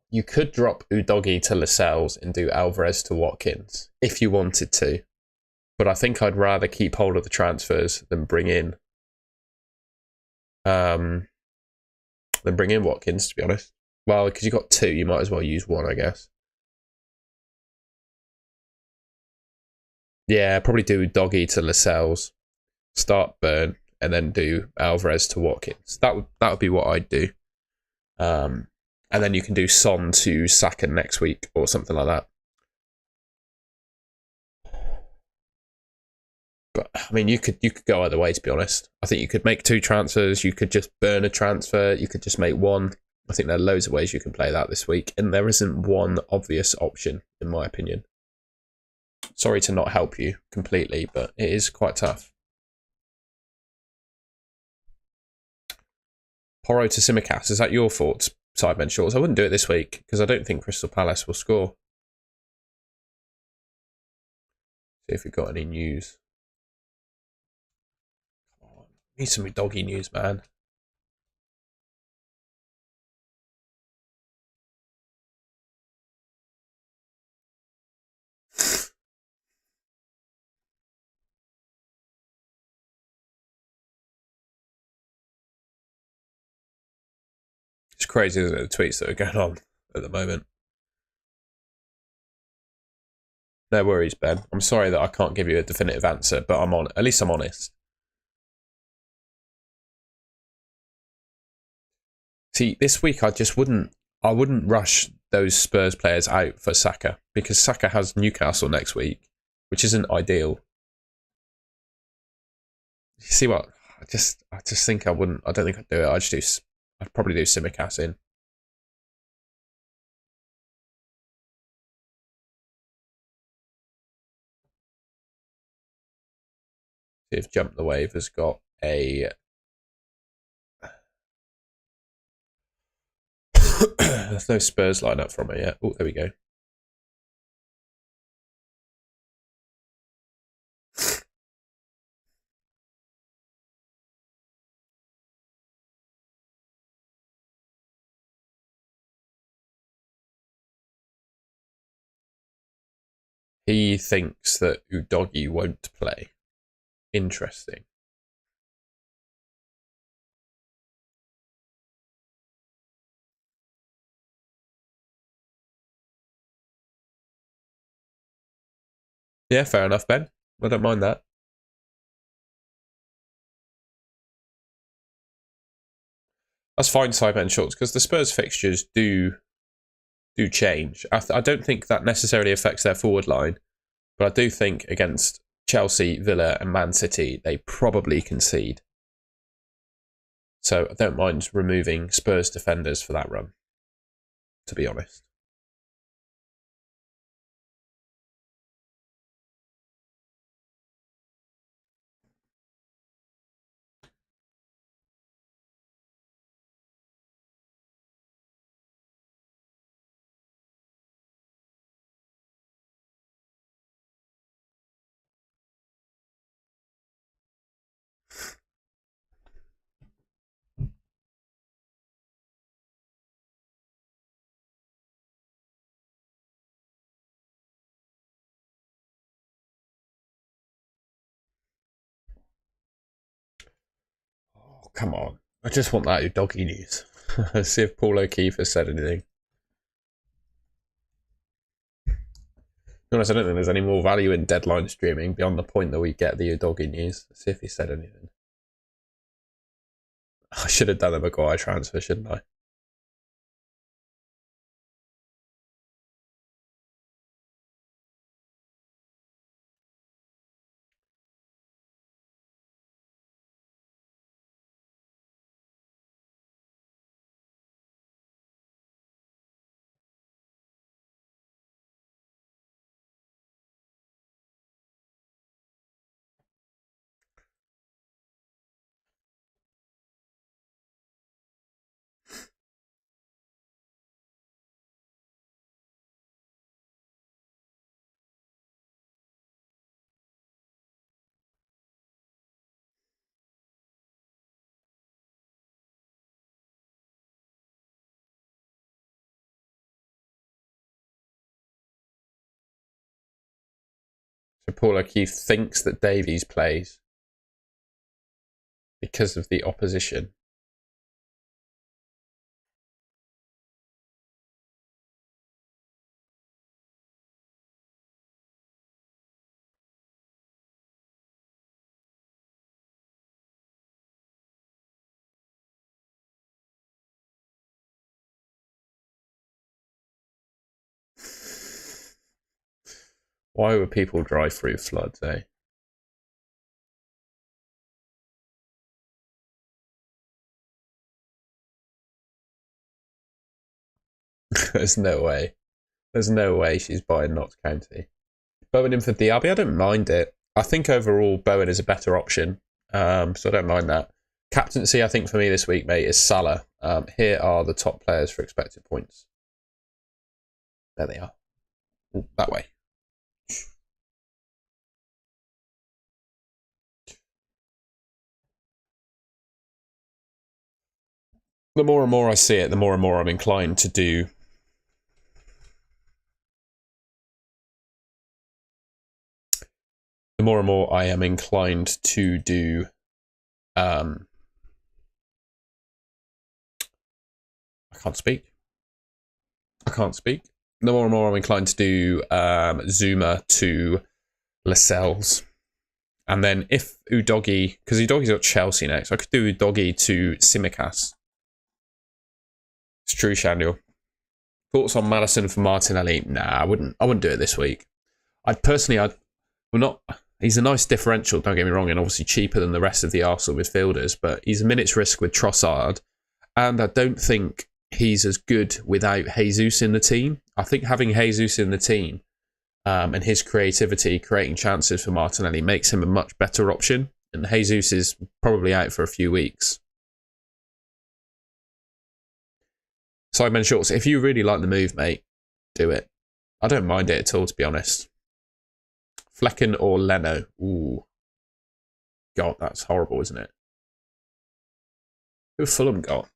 you could drop Udogie to Lascelles and do Alvarez to Watkins if you wanted to. But I think I'd rather keep hold of the transfers than bring in Watkins, to be honest. Well, because you've got 2, you might as well use 1, I guess. Yeah, probably do Udogie to Lascelles, start Burn, and then do Alvarez to Watkins. That would be what I'd do. And then you can do Son to Saka next week or something like that. But I mean, you could go either way, to be honest. I think you could make 2 transfers. You could just burn a transfer. You could just make 1. I think there are loads of ways you can play that this week, and there isn't one obvious option, in my opinion. Sorry to not help you completely, but it is quite tough. Porro to Simicast, is that your thoughts, Sidemen Shorts? I wouldn't do it this week because I don't think Crystal Palace will score. See if we've got any news. Come on, need some doggy news, man. It's crazy, isn't it, the tweets that are going on at the moment. No worries, Ben. I'm sorry that I can't give you a definitive answer, but at least I'm honest. See, this week I wouldn't rush those Spurs players out for Saka because Saka has Newcastle next week, which isn't ideal. You see what? I just think I wouldn't. I don't think I'd do it. I'd probably do Simicast in. See if Jump the Wave has got a. There's no Spurs lineup from it yet. Oh, there we go. He thinks that Udogie won't play. Interesting. Yeah, fair enough, Ben. I don't mind that. That's fine, Sidemen Shorts, because the Spurs fixtures do change. I don't think that necessarily affects their forward line, but I do think against Chelsea, Villa, and Man City, they probably concede. So I don't mind removing Spurs defenders for that run, to be honest. come on. I just want that doggy news. Let's see if Paul O'Keefe has said anything. To be honest, I don't think there's any more value in deadline streaming beyond the point that we get the doggy news. Let's see if he said anything. I should have done a Maguire transfer, shouldn't I? So Paul O'Keefe thinks that Davies plays because of the opposition. Why would people drive through floods, eh? There's no way. There's no way she's buying Notts County. Bowen in for Diaby, I don't mind it. I think overall Bowen is a better option, so I don't mind that. Captaincy, I think for me this week, mate, is Salah. Here are the top players for expected points. There they are. Ooh, that way. The more and more I see it, the more and more I'm inclined to do. The more and more I am inclined to do. I can't speak. The more and more I'm inclined to do Zuma to Lascelles. And then if Udogie, because Udogie's got Chelsea next, I could do Udogie to Tsimikas. It's true, Shandiel. Thoughts on Madison for Martinelli? Nah, I wouldn't do it this week. He's a nice differential, don't get me wrong, and obviously cheaper than the rest of the Arsenal midfielders, but he's a minute's risk with Trossard, and I don't think he's as good without Jesus in the team. I think having Jesus in the team and his creativity, creating chances for Martinelli, makes him a much better option, and Jesus is probably out for a few weeks. Sidemen Shorts, if you really like the move, mate, do it. I don't mind it at all, to be honest. Flecken or Leno? Ooh. God, that's horrible, isn't it? Who have Fulham got?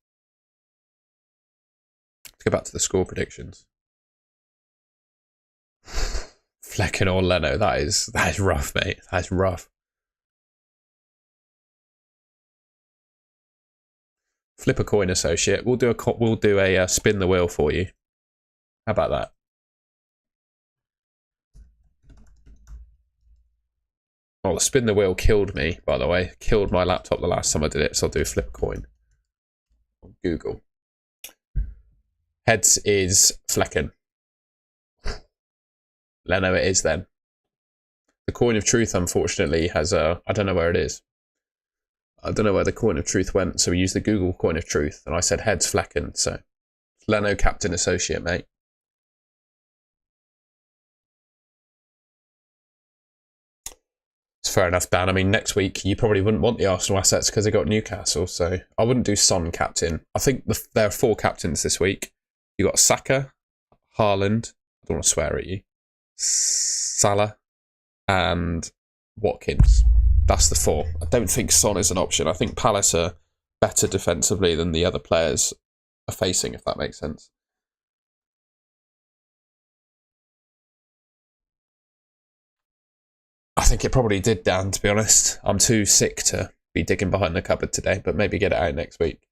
Let's go back to the score predictions. Flecken or Leno? That is rough, mate. That is rough. Flip a coin, associate. We'll do a spin the wheel for you. How about that? Oh, the spin the wheel killed me, by the way. Killed my laptop the last time I did it, so I'll do a flip a coin on Google. Heads is Flecken. Leno it is then. The coin of truth, unfortunately, has a... I don't know where it is. I don't know where the coin of truth went, so we used the Google coin of truth, and I said heads Flecken, so Leno captain associate, mate. It's fair enough, Dan. I mean, next week you probably wouldn't want the Arsenal assets because they got Newcastle, so I wouldn't do Son captain. I think there are 4 captains this week. You got Saka, Haaland, I don't want to swear at you, Salah, and Watkins. That's the 4. I don't think Son is an option. I think Palace are better defensively than the other players are facing, if that makes sense. I think it probably did, Dan, to be honest. I'm too sick to Be digging behind the cupboard today, but maybe get it out next week.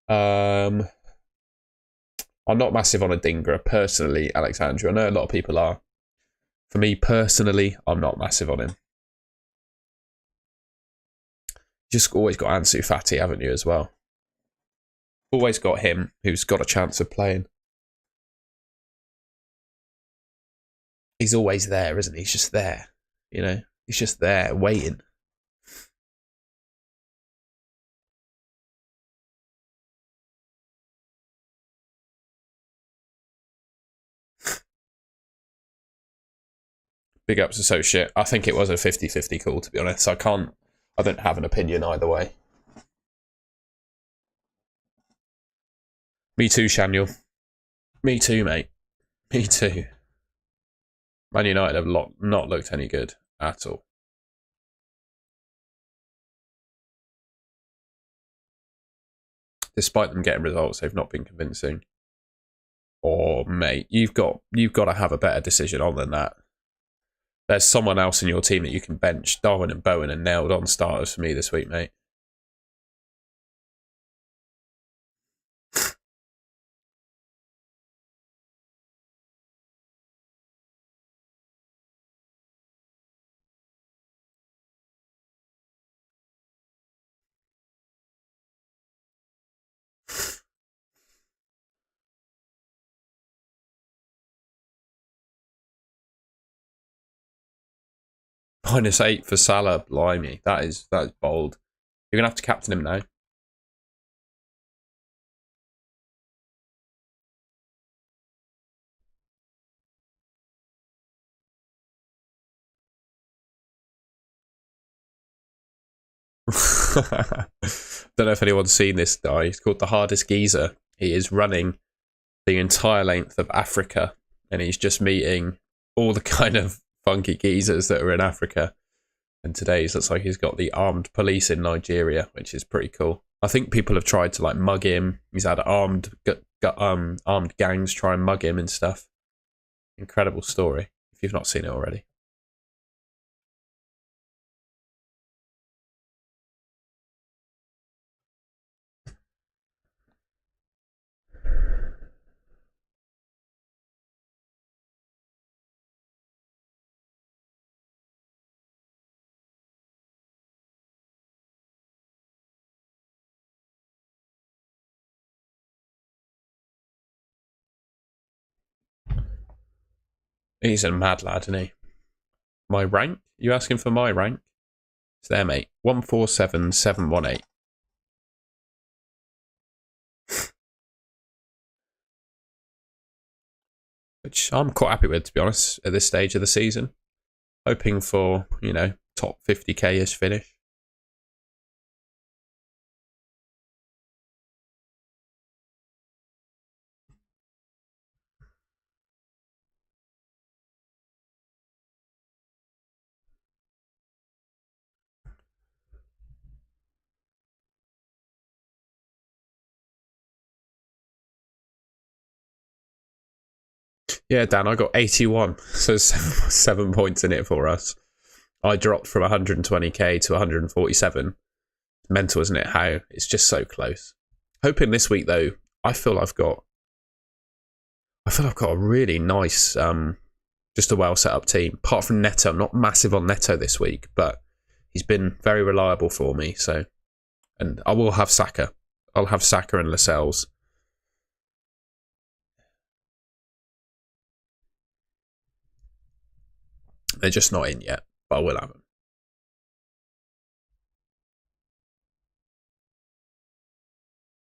I'm not massive on a Dingra personally, Alexandra. I know a lot of people are. For me personally, I'm not massive on him. Just always got Ansu Fati, haven't you, as well? Always got him, who's got a chance of playing. He's always there, isn't he? He's just there, you know? He's just there, waiting. Big ups, associate. I think it was a 50-50 call, to be honest. I don't have an opinion either way. Me too, Shaniel. Me too, mate. Me too. Man United have not looked any good at all. Despite them getting results, they've not been convincing. Or, mate, you've got to have a better decision on than that. There's someone else in your team that you can bench. Darwin and Bowen are nailed on starters for me this week, mate. -8 for Salah, blimey. That is bold. You're going to have to captain him now. Don't know if anyone's seen this guy. He's called the hardest geezer. He is running the entire length of Africa, and he's just meeting all the kind of funky geezers that are in Africa. And today it looks like he's got the armed police in Nigeria, which is pretty cool. I think people have tried to like mug him. He's had armed gangs try and mug him and stuff. Incredible story if you've not seen it already. He's a mad lad, isn't he? My rank? You asking for my rank? It's there, mate. 147718. Which I'm quite happy with, to be honest, at this stage of the season. Hoping for, you know, top 50k-ish finish. Yeah, Dan, I got 81, so 7 points in it for us. I dropped from 120k to 147. Mental, isn't it? How it's just so close. Hoping this week though, I feel I've got a really nice, just a well set up team. Apart from Neto, I'm not massive on Neto this week, but he's been very reliable for me. So, and I will have Saka. I'll have Saka and Lascelles. They're just not in yet, but I will have them.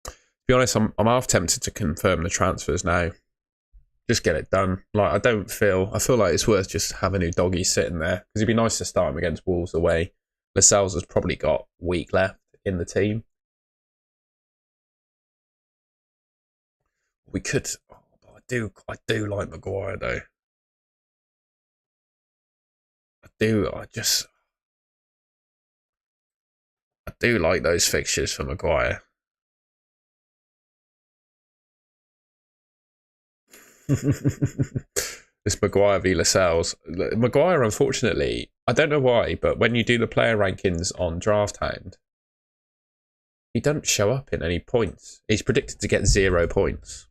To be honest, I'm half tempted to confirm the transfers now. Just get it done. Like I feel like it's worth just having Udogie sitting there because it'd be nice to start him against Wolves away. Lascelles has probably got a week left in the team. We could. Oh, I do like Maguire though. I do like those fixtures for Maguire. This Maguire v Lascelles. Maguire, unfortunately, I don't know why, but when you do the player rankings on Draft Hound, He doesn't show up in any points. He's predicted to get 0 points.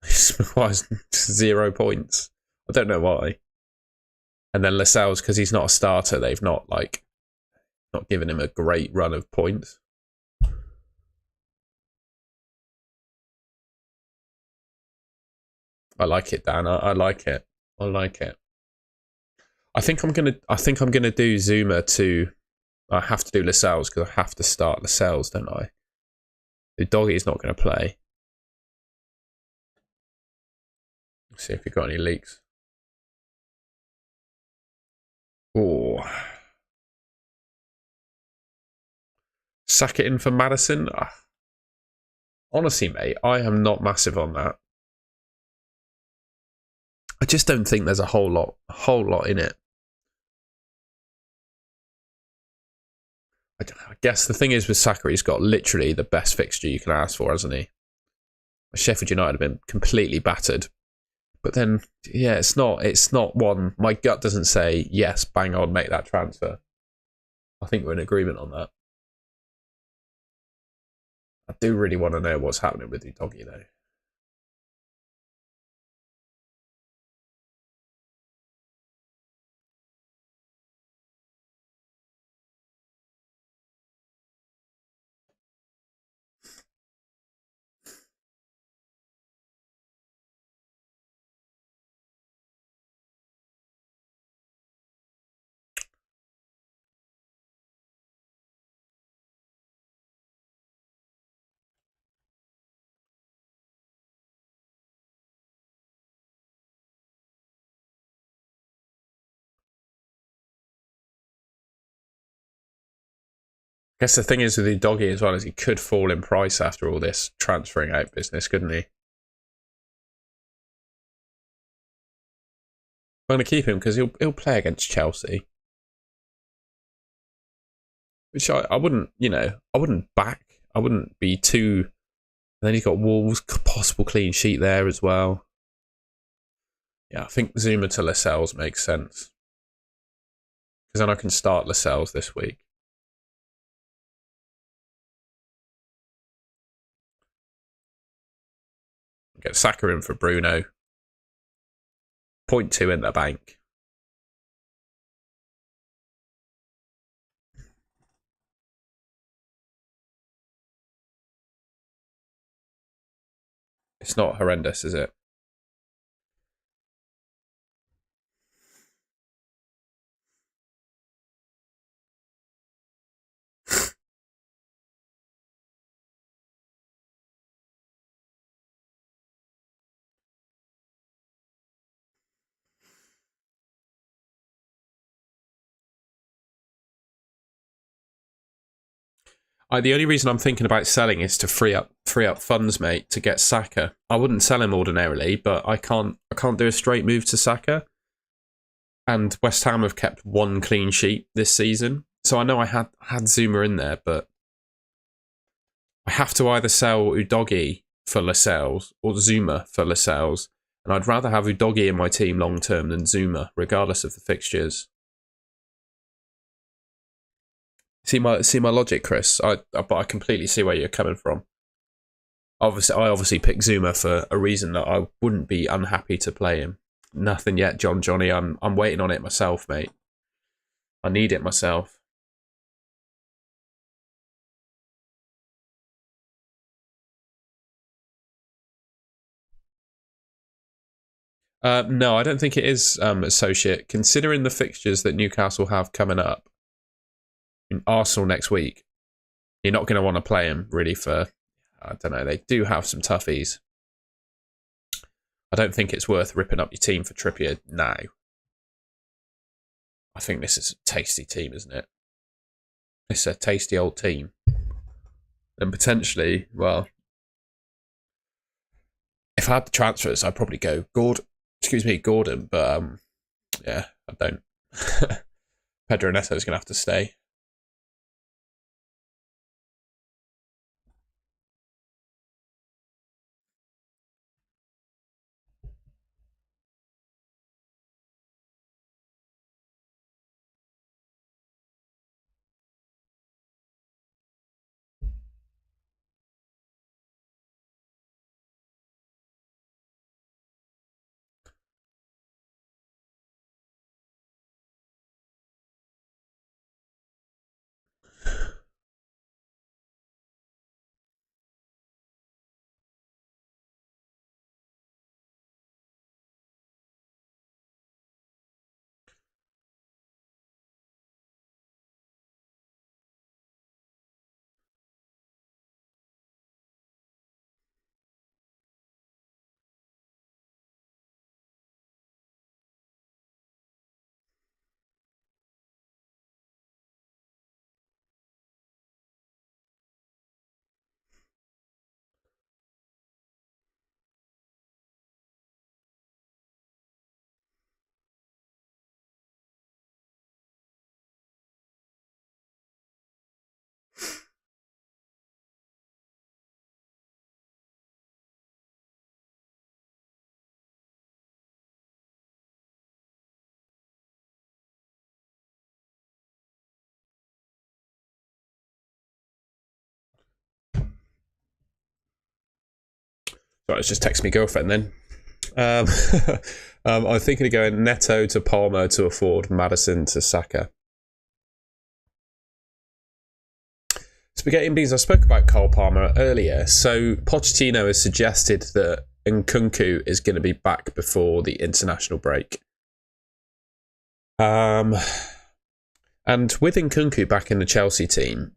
He requires 0 points. I don't know why. And then Lascelles, because he's not a starter, they've not given him a great run of points. I like it, Dan. I like it. I like it. I think I'm gonna do Zuma to. I have to do Lascelles because I have to start Lascelles, don't I? The doggy is not going to play. Let's see if we got any leaks. Oh, sack it in for Madison. Honestly, mate, I am not massive on that. I just don't think there's a whole lot in it. I guess the thing is with Saka, he's got literally the best fixture you can ask for, hasn't he? Sheffield United have been completely battered. But then, yeah, it's not one. My gut doesn't say, yes, bang on, make that transfer. I think we're in agreement on that. I do really want to know what's happening with Udogie, though. I guess the thing is with Udogie as well is he could fall in price after all this transferring out business, couldn't he? I'm going to keep him because he'll play against Chelsea, which I wouldn't, I wouldn't back. I wouldn't be too. And then he's got Wolves, possible clean sheet there as well. Yeah, I think Zuma to Lascelles makes sense because then I can start Lascelles this week. Get Saka in for Bruno. 0.2 in the bank. It's not horrendous, is it? The only reason I'm thinking about selling is to free up funds, mate, to get Saka. I wouldn't sell him ordinarily, but I can't do a straight move to Saka. And West Ham have kept 1 clean sheet this season, so I know I had Zuma in there, but I have to either sell Udogie for Lascelles or Zuma for Lascelles, and I'd rather have Udogie in my team long term than Zuma, regardless of the fixtures. See my logic, Chris. But I completely see where you're coming from. I obviously picked Zuma for a reason that I wouldn't be unhappy to play him. Nothing yet, Johnny. I'm waiting on it myself, mate. I need it myself. No, I don't think it is associate. Considering the fixtures that Newcastle have coming up, in Arsenal next week, you're not going to want to play him really for. I don't know. They do have some toughies. I don't think it's worth ripping up your team for Trippier now. I think this is a tasty team, isn't it? It's a tasty old team. And potentially, well, if I had the transfers, I'd probably go Gordon, but yeah, I don't. Pedro Neto is going to have to stay. Sorry, it's just texting me girlfriend then. I'm thinking of going Neto to Palmer to afford Maddison to Saka. Spaghetti and beans. I spoke about Cole Palmer earlier. So Pochettino has suggested that Nkunku is going to be back before the international break. And with Nkunku back in the Chelsea team,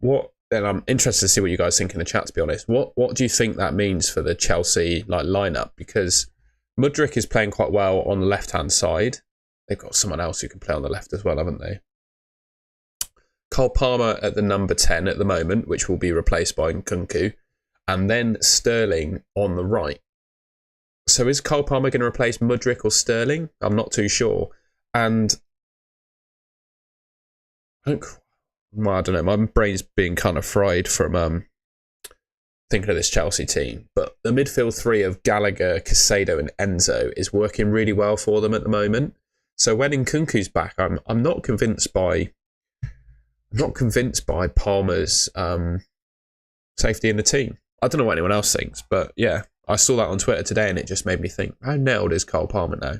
and I'm interested to see what you guys think in the chat, to be honest. What do you think that means for the Chelsea lineup? Because Mudryk is playing quite well on the left-hand side. They've got someone else who can play on the left as well, haven't they? Cole Palmer at the number 10 at the moment, which will be replaced by Nkunku. And then Sterling on the right. So is Cole Palmer going to replace Mudryk or Sterling? I'm not too sure. And I don't know. My brain's being kind of fried from thinking of this Chelsea team. But the midfield three of Gallagher, Caicedo and Enzo is working really well for them at the moment. So when Nkunku's back, I'm not convinced by Palmer's safety in the team. I don't know what anyone else thinks, but yeah, I saw that on Twitter today and it just made me think, how nailed is Cole Palmer now?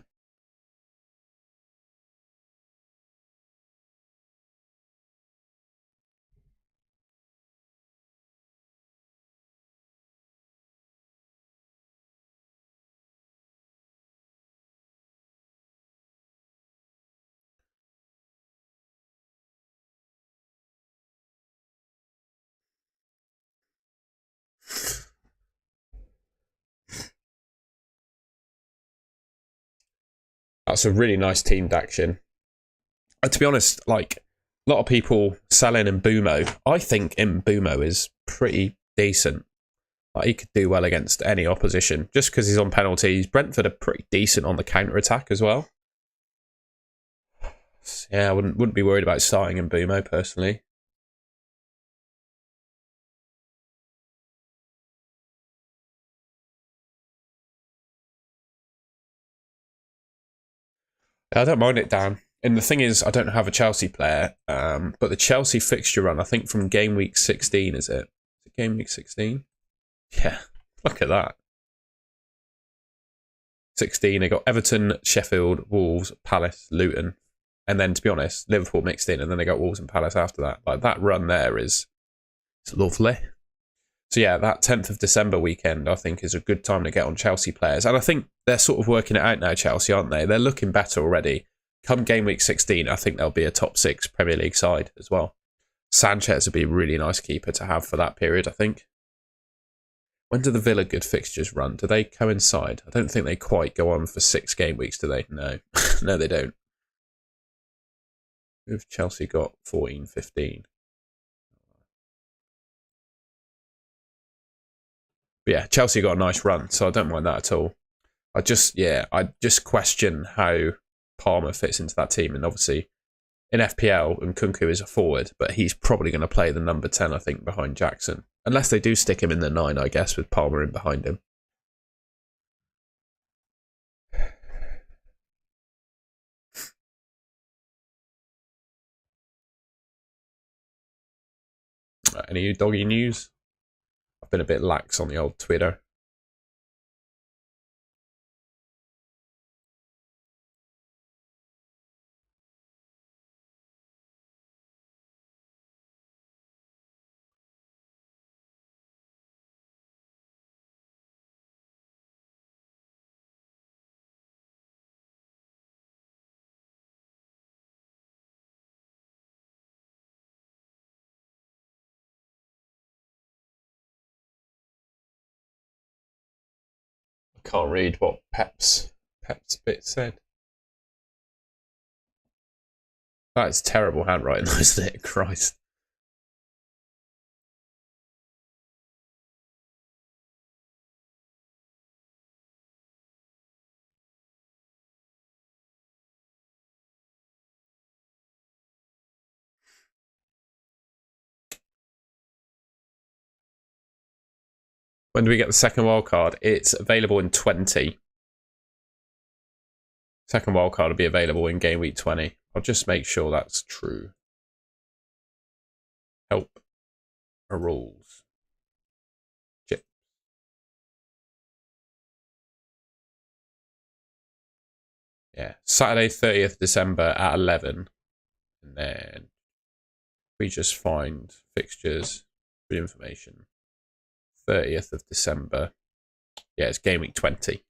That's a really nice teamed action. And to be honest, like a lot of people selling Mbumo, I think Mbumo is pretty decent. Like, he could do well against any opposition just because he's on penalties. Brentford are pretty decent on the counter attack as well. Yeah, I wouldn't be worried about starting Mbumo personally. I don't mind it, Dan. And the thing is, I don't have a Chelsea player, but the Chelsea fixture run, I think from game week 16, is it? Is it game week 16? Yeah, look at that. 16, they got Everton, Sheffield, Wolves, Palace, Luton. And then, to be honest, Liverpool mixed in, and then they got Wolves and Palace after that. Like, that run there it's lovely. So yeah, that 10th of December weekend, I think, is a good time to get on Chelsea players. And I think they're sort of working it out now, Chelsea, aren't they? They're looking better already. Come game week 16, I think they'll be a top 6 Premier League side as well. Sanchez would be a really nice keeper to have for that period, I think. When do the Villa good fixtures run? Do they coincide? I don't think they quite go on for 6 game weeks, do they? No. No, they don't. Who've Chelsea got 14, 15? But yeah, Chelsea got a nice run, so I don't mind that at all. I just question how Palmer fits into that team. And obviously, in FPL, Nkunku is a forward, but he's probably going to play the number 10, I think, behind Jackson. Unless they do stick him in the 9, I guess, with Palmer in behind him. Any doggy news? I've been a bit lax on the old Twitter. I can't read what Pep's bit said. That is terrible handwriting, isn't it? Christ. When do we get the second wildcard? It's available in 20. Second wildcard will be available in game week 20. I'll just make sure that's true. Help. Rules. Yeah, Saturday 30th December at 11. And then we just find fixtures, good information. 30th of December. Yeah, it's game week 20.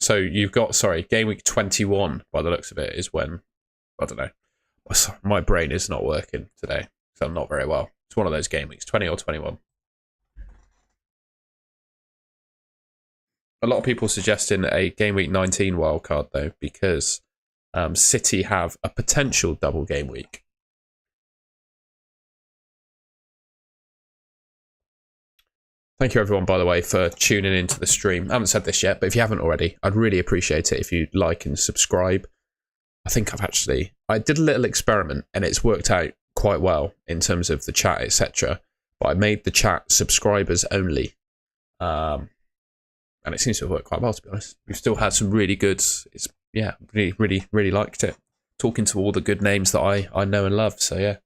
So you've got, game week 21 by the looks of it is when, I don't know. My brain is not working today because I'm not very well. It's one of those game weeks, 20 or 21. A lot of people suggesting a game week 19 wildcard though, because City have a potential double game week. Thank you everyone, by the way, for tuning into the stream. I haven't said this yet, but if you haven't already, I'd really appreciate it if you like and subscribe. I think I did a little experiment and it's worked out quite well in terms of the chat, etc. But I made the chat subscribers only. And it seems to have worked quite well, to be honest. We've still had some really good, really liked it. Talking to all the good names that I know and love, so yeah.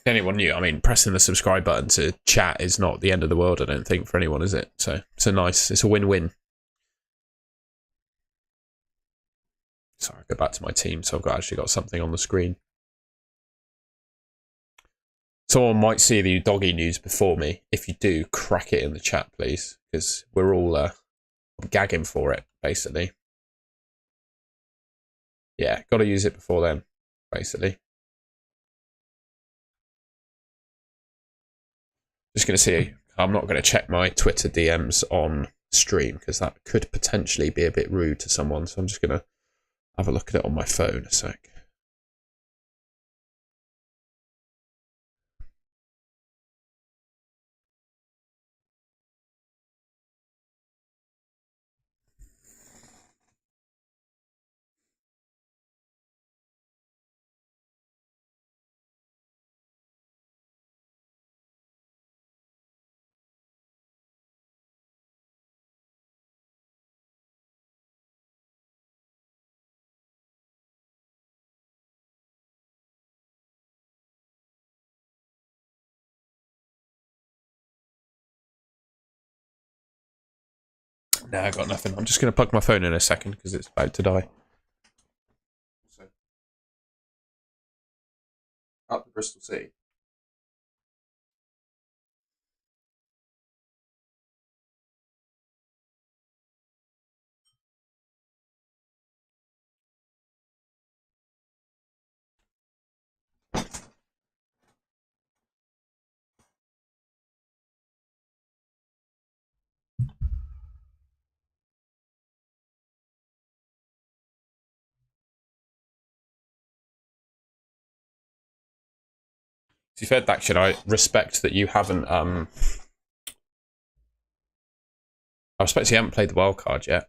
Anyone new, I mean, pressing the subscribe button to chat is not the end of the world, I don't think, for anyone, is it? So it's a win-win. Sorry, I'll go back to my team, so I've actually got something on the screen. Someone might see the doggy news before me. If you do, crack it in the chat, please, because we're all gagging for it, basically. Yeah, got to use it before then, basically. Just going to see. I'm not going to check my Twitter DMs on stream because that could potentially be a bit rude to someone. So I'm just going to have a look at it on my phone a sec. No, I got nothing. I'm just going to plug my phone in a second because it's about to die. So, up to Bristol City. To be fair, Daction, I respect that you haven't. I respect you haven't played the wild card yet.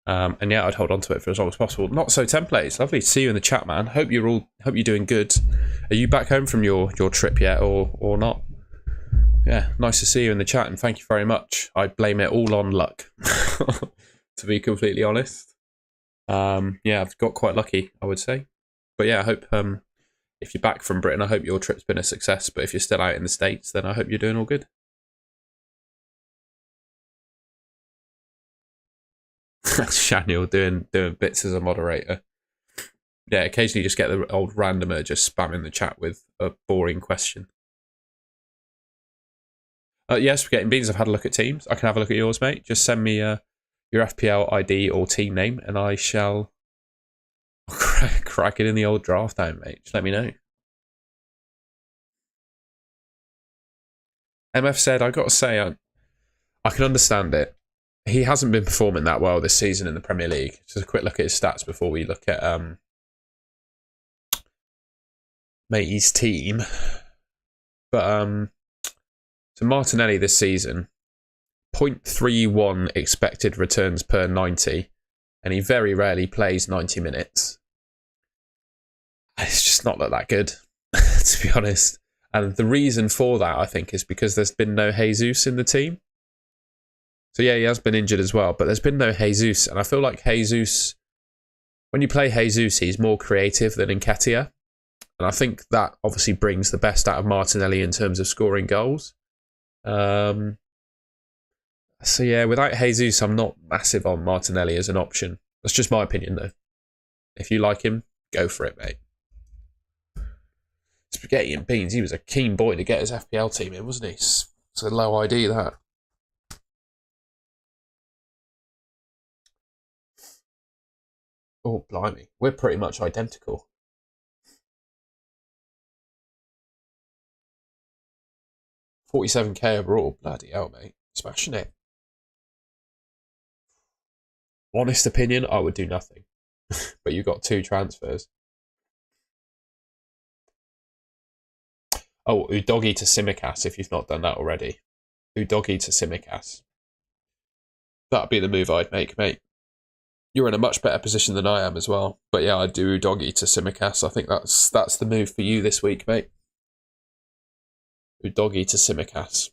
And yeah, I'd hold on to it for as long as possible. Not so templates. Lovely to see you in the chat, man. Hope you're doing good. Are you back home from your trip yet, or not? Yeah, nice to see you in the chat, and thank you very much. I blame it all on luck, to be completely honest. Yeah, I've got quite lucky, I would say. But yeah, I hope if you're back from Britain, I hope your trip's been a success. But if you're still out in the States, then I hope you're doing all good. Shaniel doing bits as a moderator. Yeah, occasionally just get the old randomer just spamming the chat with a boring question. Yes, we're getting beans. I've had a look at teams. I can have a look at yours, mate. Just send me your FPL ID or team name, and I shall crack it in the old draft down, mate. Just let me know. MF said, I got to say, I can understand it. He hasn't been performing that well this season in the Premier League. Just a quick look at his stats before we look at matey's team. But so Martinelli this season, 0.31 expected returns per 90, and he very rarely plays 90 minutes. It's just not that good, to be honest. And the reason for that, I think, is because there's been no Jesus in the team. So yeah, he has been injured as well, but there's been no Jesus. And I feel like Jesus, when you play Jesus, he's more creative than Nketiah. And I think that obviously brings the best out of Martinelli in terms of scoring goals. So yeah, without Jesus, I'm not massive on Martinelli as an option. That's just my opinion, though. If you like him, go for it, mate. Spaghetti and beans. He was a keen boy to get his FPL team in, wasn't he? It's a low ID, that. Oh, blimey. We're pretty much identical. 47k overall. Bloody hell, mate. Smashing it. Honest opinion, I would do nothing. But you got 2 transfers. Oh, Udogi to Simicast, if you've not done that already. Udogi to Simicast. That'd be the move I'd make, mate. You're in a much better position than I am as well. But yeah, I'd do Udogi to Simicast. I think that's the move for you this week, mate. Udogi to Simicast.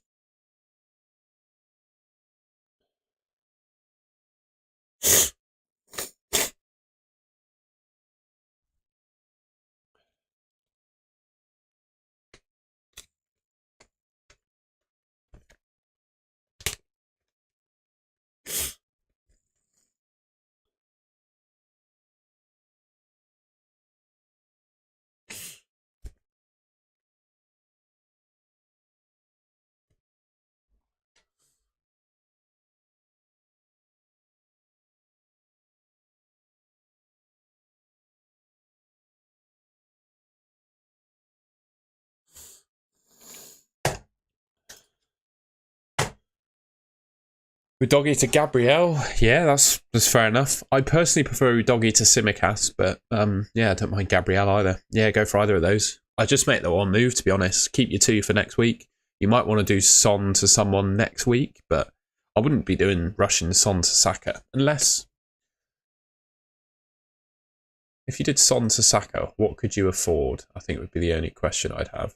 Udogi to Gabriel, yeah, that's fair enough. I personally prefer Udogi to Simicast, but yeah, I don't mind Gabriel either. Yeah, go for either of those. I just make the one move, to be honest. Keep your 2 for next week. You might want to do Son to someone next week, but I wouldn't be doing rushing Son to Saka unless if you did Son to Saka, what could you afford? I think would be the only question I'd have.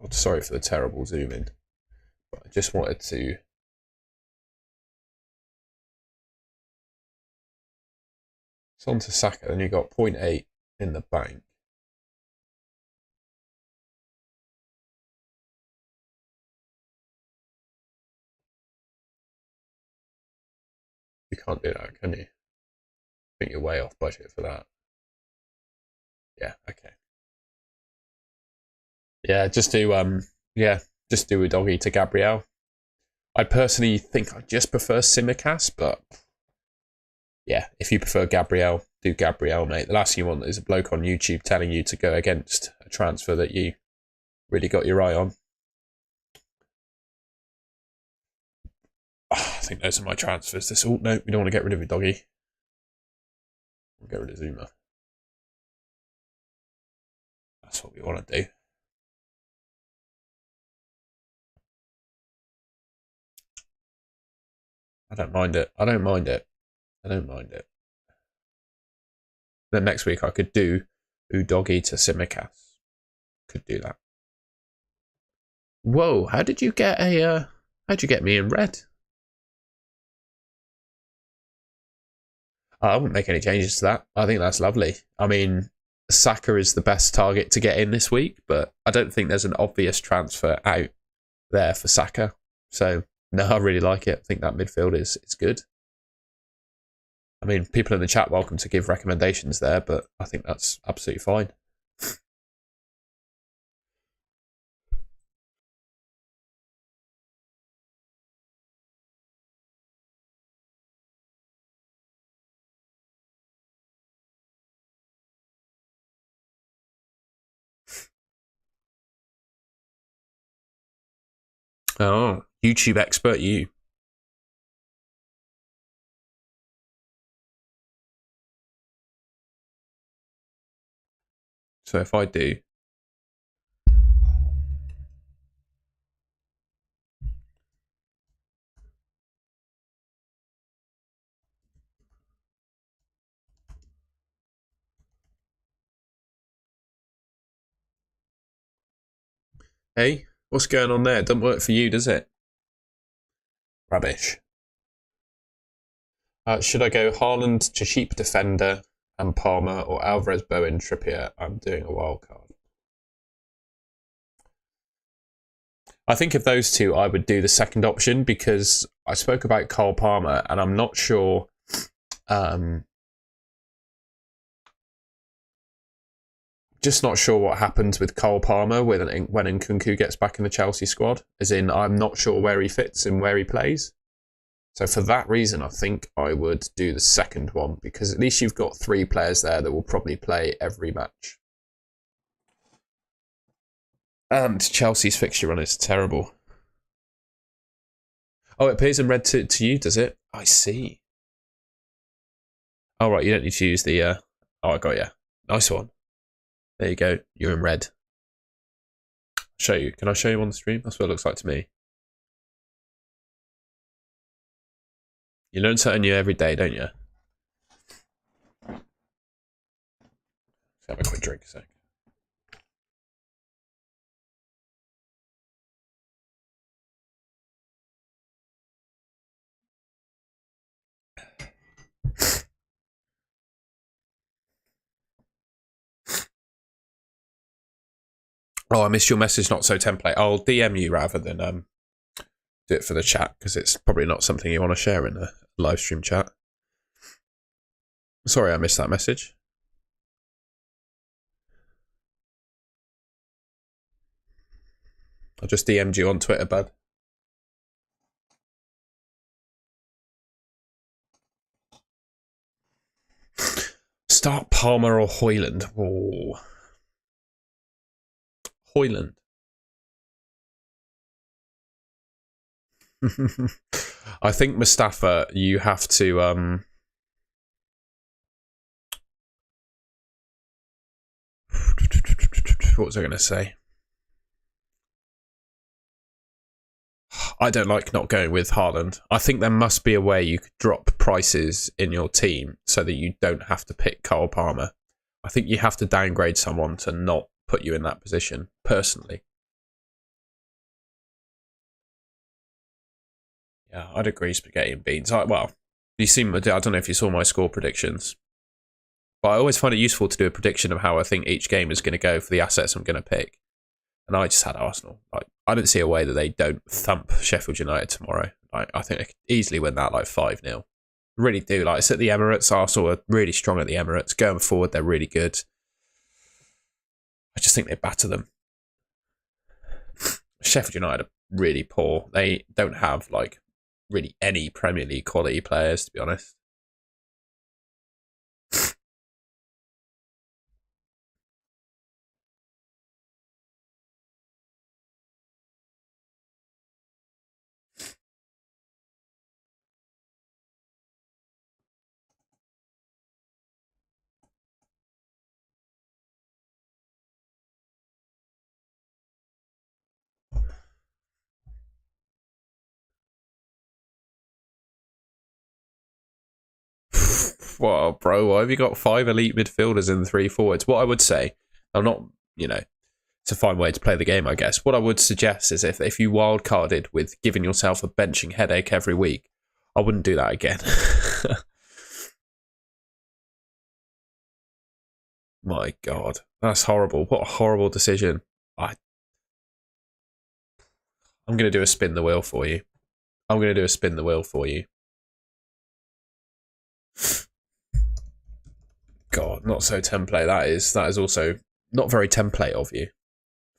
God, sorry for the terrible zoom in, but I just wanted to. Son to Saka, then you got 0.8 in the bank. You can't do that, can you? I think you're way off budget for that. Yeah, okay. Yeah, just do Udogi to Gabriel. I personally think I just prefer Simicast, but yeah, if you prefer Gabriel, do Gabriel, mate. The last thing you want is a bloke on YouTube telling you to go against a transfer that you really got your eye on. I think those are my transfers. No, we don't want to get rid of Udogi. We'll get rid of Zuma. That's what we want to do. I don't mind it. Then next week I could do Udogi to Simicast. Could do that. Whoa, how'd you get me in red? I wouldn't make any changes to that. I think that's lovely. I mean, Saka is the best target to get in this week, but I don't think there's an obvious transfer out there for Saka. So, no, I really like it. I think that midfield is good. I mean, people in the chat welcome to give recommendations there, but I think that's absolutely fine. Oh, YouTube expert you. So if I do... Hey, what's going on there? It doesn't work for you, does it? Rubbish. Should I go Haaland to cheap defender and Palmer or Alvarez, Bowen, Trippier? I'm doing a wild card. I think of those two, I would do the second option because I spoke about Cole Palmer and I'm not sure. Just not sure what happens with Cole Palmer when Nkunku gets back in the Chelsea squad. As in, I'm not sure where he fits and where he plays. So for that reason, I think I would do the second one because at least you've got 3 players there that will probably play every match. And Chelsea's fixture run is terrible. Oh, it appears in red to you, does it? I see. Oh, right, you don't need to use the... Oh, I got you. Nice one. There you go. You're in red. Show you. Can I show you on the stream? That's what it looks like to me. You learn something new every day, don't you? Let's have a quick drink a sec. Oh, I missed your message, not so template. I'll DM you rather than do it for the chat because it's probably not something you want to share in a live stream chat. Sorry, I missed that message. I just DM'd you on Twitter, bud. Start Palmer or Højlund. Oh. Højlund. I think Mustafa, you have to what was I going to say? I don't like not going with Haaland. I think there must be a way you could drop prices in your team so that you don't have to pick Cole Palmer. I think you have to downgrade someone to not put you in that position, personally. Yeah, I'd agree, spaghetti and beans. Well, you seem, I don't know if you saw my score predictions, but I always find it useful to do a prediction of how I think each game is going to go for the assets I'm going to pick. And I just had Arsenal. I don't see a way that they don't thump Sheffield United tomorrow. I think they could easily win that 5-0. Really do. It's at the Emirates. Arsenal are really strong at the Emirates. Going forward, they're really good. I just think they batter them. Sheffield United are really poor. They don't have really any Premier League quality players, to be honest. Well, bro, why have you got 5 elite midfielders and 3 forwards? What I would say, I'm not, it's a fine way to play the game, I guess. What I would suggest is if you wildcarded with giving yourself a benching headache every week, I wouldn't do that again. My God, that's horrible. What a horrible decision. I'm going to do a spin the wheel for you. God, not so template. That is also not very template of you,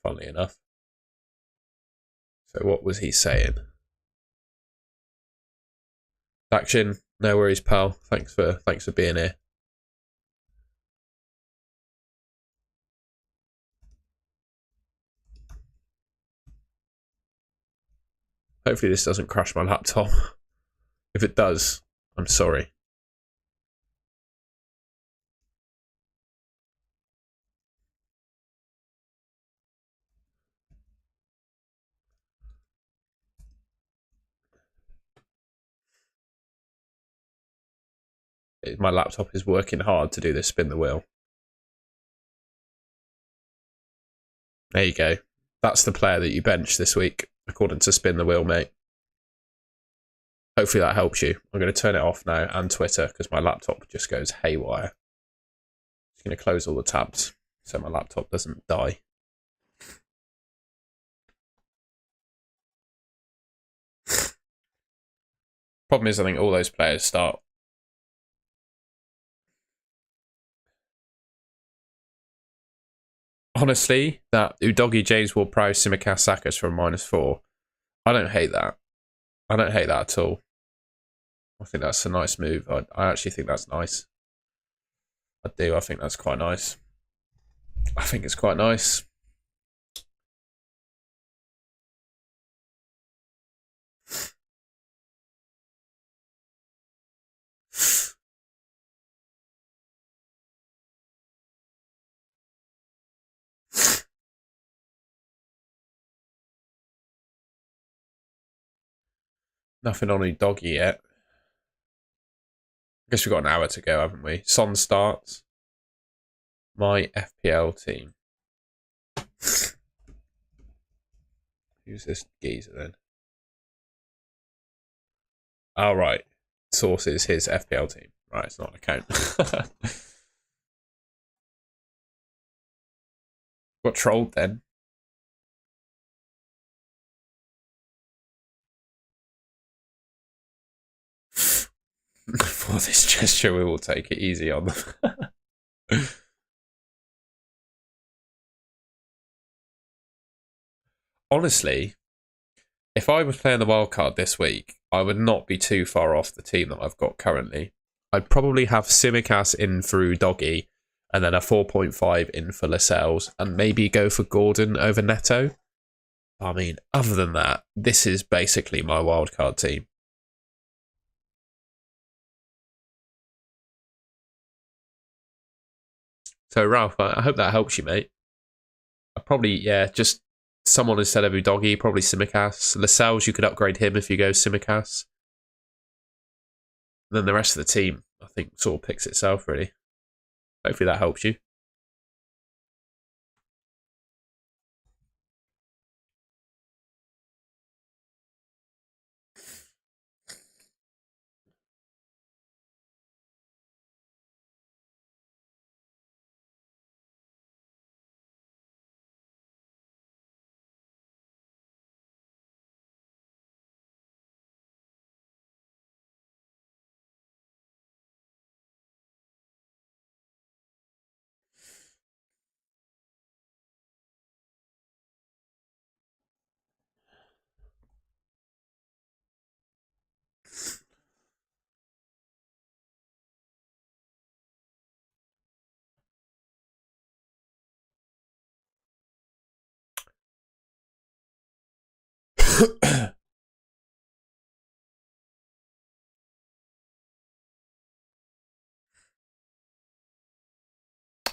funnily enough. So what was he saying? Action, no worries, pal. Thanks for being here. Hopefully this doesn't crash my laptop. If it does, I'm sorry. My laptop is working hard to do this spin the wheel. There you go. That's the player that you bench this week, according to Spin the Wheel, mate. Hopefully that helps you. I'm going to turn it off now and Twitter because my laptop just goes haywire. Just going to close all the tabs so my laptop doesn't die. Problem is, I think all those players start. Honestly, that Udogi, James Ward-Prowse, Tsimikas, Saka's from -4. I don't hate that. I don't hate that at all. I think that's a nice move. I actually think that's nice. I do. I think that's quite nice. I think it's quite nice. Nothing on Udogi yet. I guess we've got an hour to go, haven't we? Son starts. My FPL team. Who's this geezer then? Oh, right. Source is his FPL team. Right, it's not an account. Got trolled then. For this gesture, we will take it easy on them. Honestly, if I was playing the wildcard this week, I would not be too far off the team that I've got currently. I'd probably have Tsimikas in for Doggy, and then a 4.5 in for Lascelles, and maybe go for Gordon over Neto. I mean, other than that, this is basically my wildcard team. So, Ralph, I hope that helps you, mate. Just someone instead of Udogi, probably Tsimikas. Lascelles, you could upgrade him if you go Tsimikas. Then the rest of the team, I think, sort of picks itself, really. Hopefully that helps you.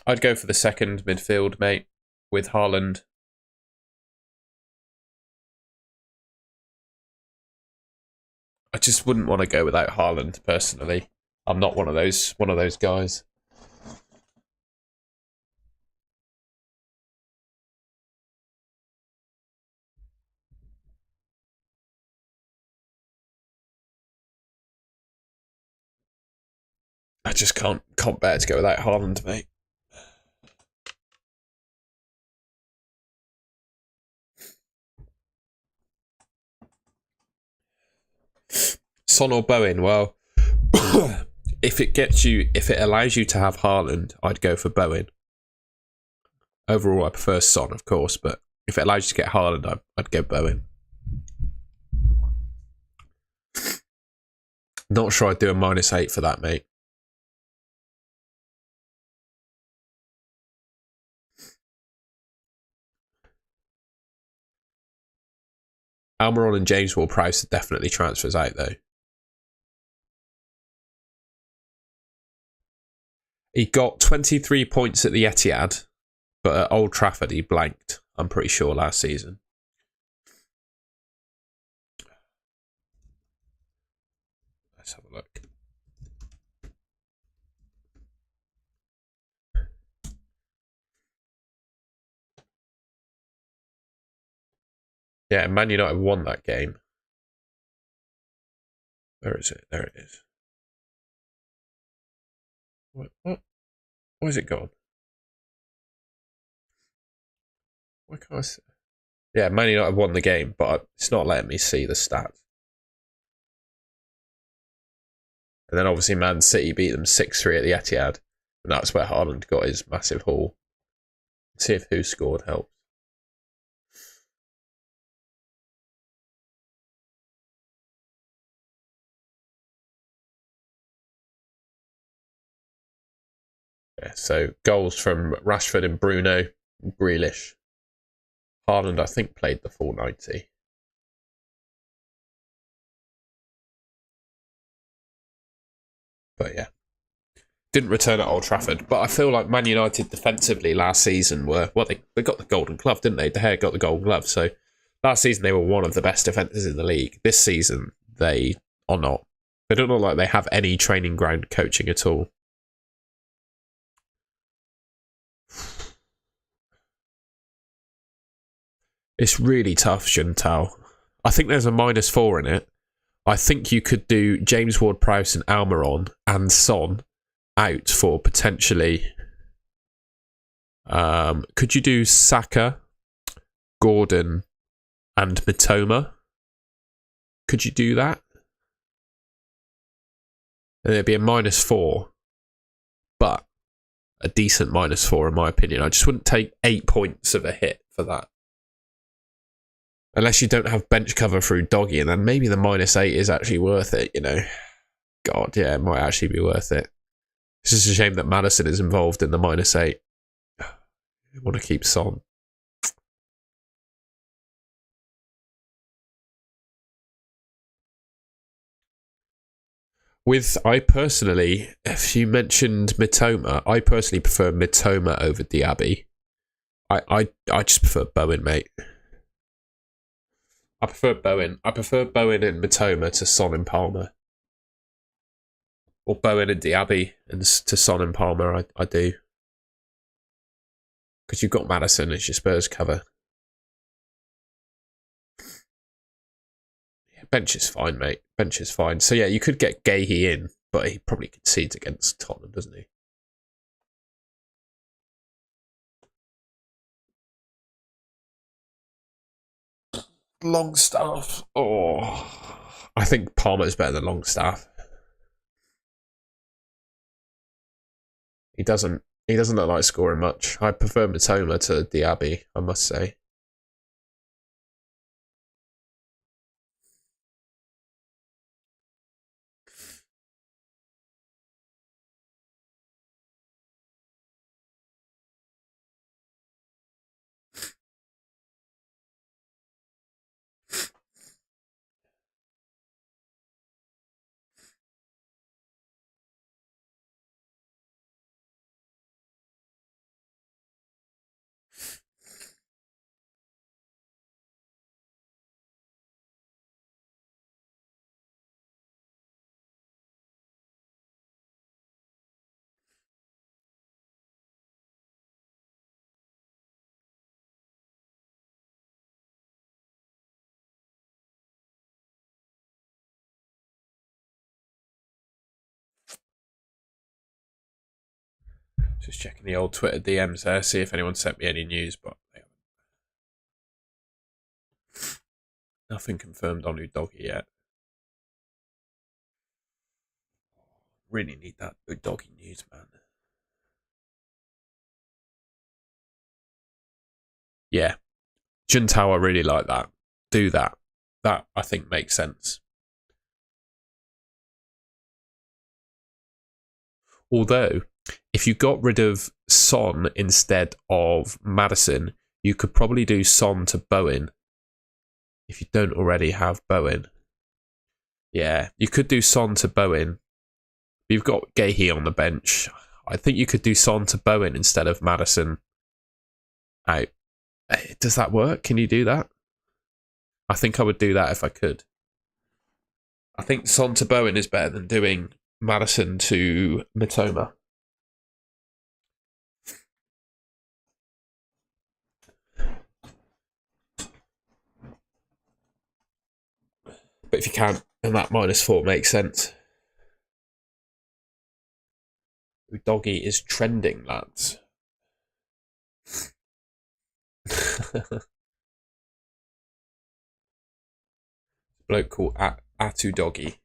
I'd go for the second midfield, mate, with Haaland. I just wouldn't want to go without Haaland, personally. I'm not one of those guys. I just can't bear to go without Haaland, mate. Son or Bowen? Well, if it allows you to have Haaland, I'd go for Bowen. Overall, I prefer Son, of course, but if it allows you to get Haaland, I'd go Bowen. Not sure I'd do a -8 for that, mate. Almiron and James Ward-Prowse are definitely transfers out, though. He got 23 points at the Etihad, but at Old Trafford he blanked, I'm pretty sure, last season. Let's have a look. Yeah, Man United won that game. Where is it? There it is. What? Where's it gone? Why can't I see? Yeah, Man United won the game, but it's not letting me see the stats. And then obviously Man City beat them 6-3 at the Etihad. And that's where Haaland got his massive haul. Let's see if who scored helps. Yeah, so goals from Rashford and Bruno, Grealish. Haaland, I think, played the full 90. But yeah, didn't return at Old Trafford. But I feel like Man United defensively last season were, well, they got the Golden Glove, didn't they? De Gea got the Golden Glove. So last season they were one of the best defenders in the league. This season they are not. They don't look like they have any training ground coaching at all. It's really tough, Juntao. I think there's a -4 in it. I think you could do James Ward-Prowse and Almiron and Son out for potentially. Could you do Saka, Gordon, and Mitoma? Could you do that? And it'd be a -4, but a decent -4 in my opinion. I just wouldn't take 8 points of a hit for that. Unless you don't have bench cover through Doggy, and then maybe the -8 is actually worth it, you know. God, yeah, it might actually be worth it. It's just a shame that Maddison is involved in the -8. I want to keep Son. I personally, if you mentioned Mitoma, I personally prefer Mitoma over Diaby. I just prefer Bowen, mate. I prefer Bowen. I prefer Bowen and Mitoma to Son and Palmer. Or Bowen and Diaby and to Son and Palmer, I do. Because you've got Maddison as your Spurs cover. Yeah, bench is fine, mate. Bench is fine. So yeah, you could get Gahey in, but he probably concedes against Tottenham, doesn't he? Longstaff. Oh, I think Palmer's better than Longstaff. He doesn't look like scoring much. I prefer Mitoma to Diaby, I must say. Just checking the old Twitter DMs there, see if anyone sent me any news, but they haven't. Nothing confirmed on Udogi yet. Really need that Udogi news, man. Yeah. Juntao, I really like that. Do that. That, I think, makes sense. Although, if you got rid of Son instead of Maddison, you could probably do Son to Bowen. If you don't already have Bowen. Yeah, you could do Son to Bowen. You've got Gahey on the bench. I think you could do Son to Bowen instead of Maddison out. Does that work? Can you do that? I think I would do that if I could. I think Son to Bowen is better than doing Maddison to Mitoma. But if you can't, then that -4 makes sense. Doggy is trending, lads. Bloke called Atu Doggy.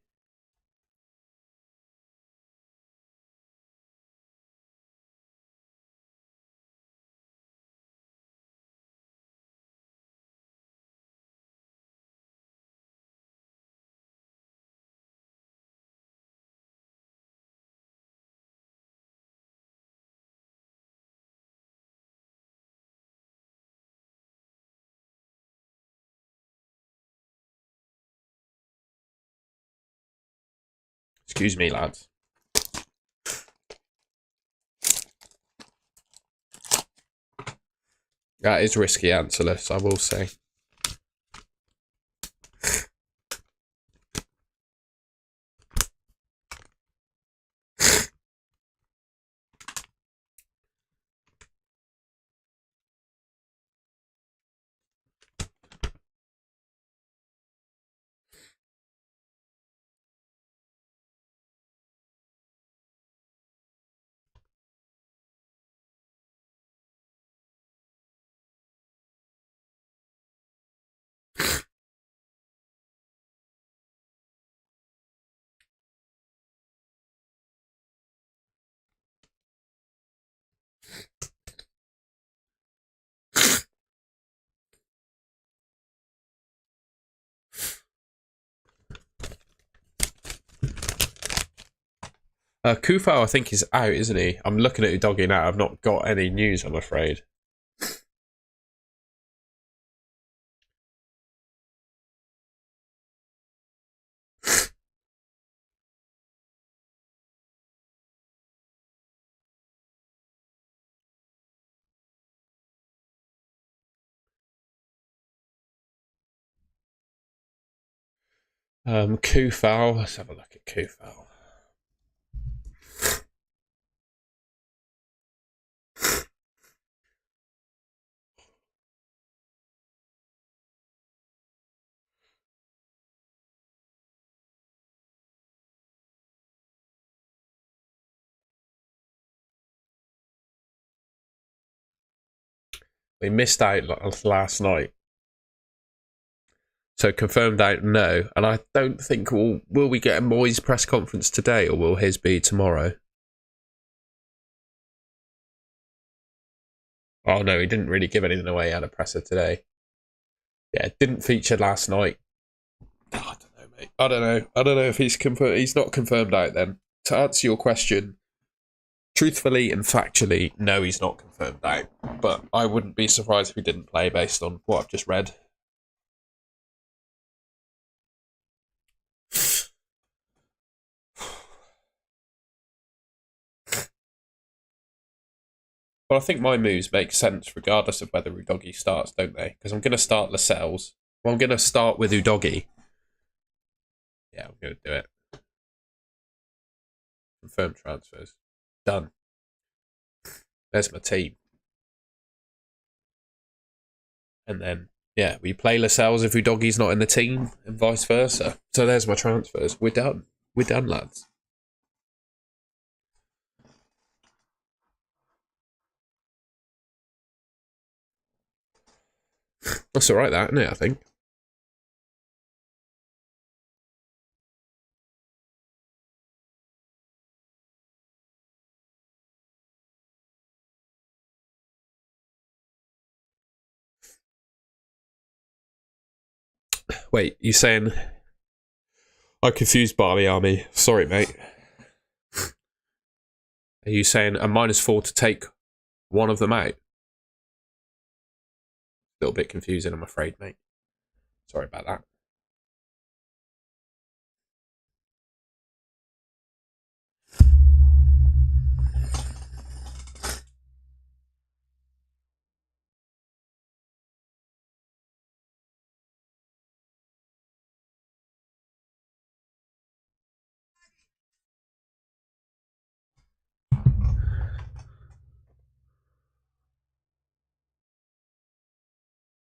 Excuse me, lads. That is risky, Ancelus, I will say. Kufau, I think, is out, isn't he? I'm looking at Udogi now. I've not got any news, I'm afraid. Kufau. Let's have a look at Kufau. We missed out last night. So confirmed out, no. And I don't think will we get a Moyes press conference today, or will his be tomorrow? Oh no, he didn't really give anything away at a presser today. Yeah, it didn't feature last night. Oh, I don't know, mate. I don't know if he's confirmed. He's not confirmed out then. To answer your question, truthfully and factually, no, he's not confirmed out. But I wouldn't be surprised if he didn't play based on what I've just read. Well, I think my moves make sense regardless of whether Udogi starts, don't they? Because I'm going to start Lascelles. Well, I'm going to start with Udogi. Yeah, I'm going to do it. Confirm transfers. Done. There's my team. And then, yeah, we play Lascelles if Udogi's not in the team and vice versa. So there's my transfers. We're done. We're done, lads. That's all right, that, isn't it, I think? Wait, you saying... I'm confused, Barley Army. Sorry, mate. Are you saying a -4 to take one of them out? A little bit confusing, I'm afraid, mate. Sorry about that.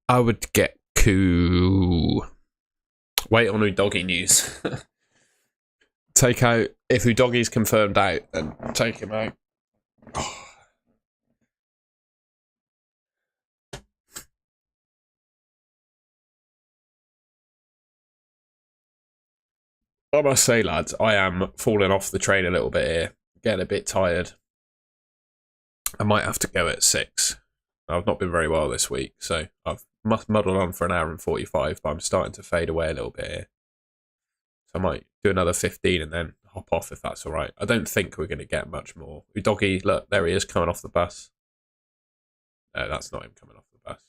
I would get wait on Udogi news. Take out... If Udogi's confirmed out, then take him out. I must say, lads, I am falling off the train a little bit here. Getting a bit tired. I might have to go at 6. I've not been very well this week, so I've muddled on for an hour and 45, but I'm starting to fade away a little bit here. So I might do another 15 and then hop off if that's all right. I don't think we're going to get much more. Udogi, look, there he is coming off the bus. No, that's not him coming off the bus.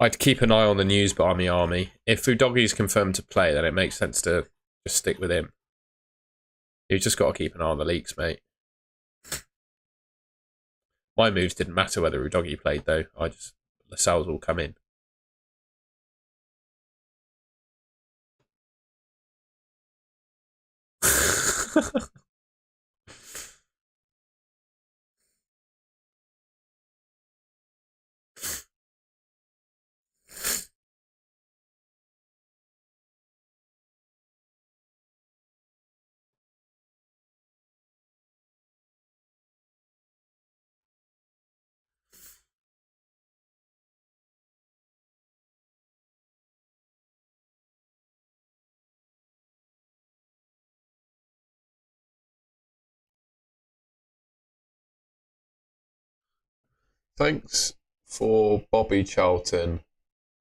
I'd keep an eye on the news, but on the army. If Udoggy's confirmed to play, then it makes sense to just stick with him. You've just got to keep an eye on the leaks, mate. My moves didn't matter whether Udoggy played, though. Lascelles will come in. Thanks for Bobby Charlton.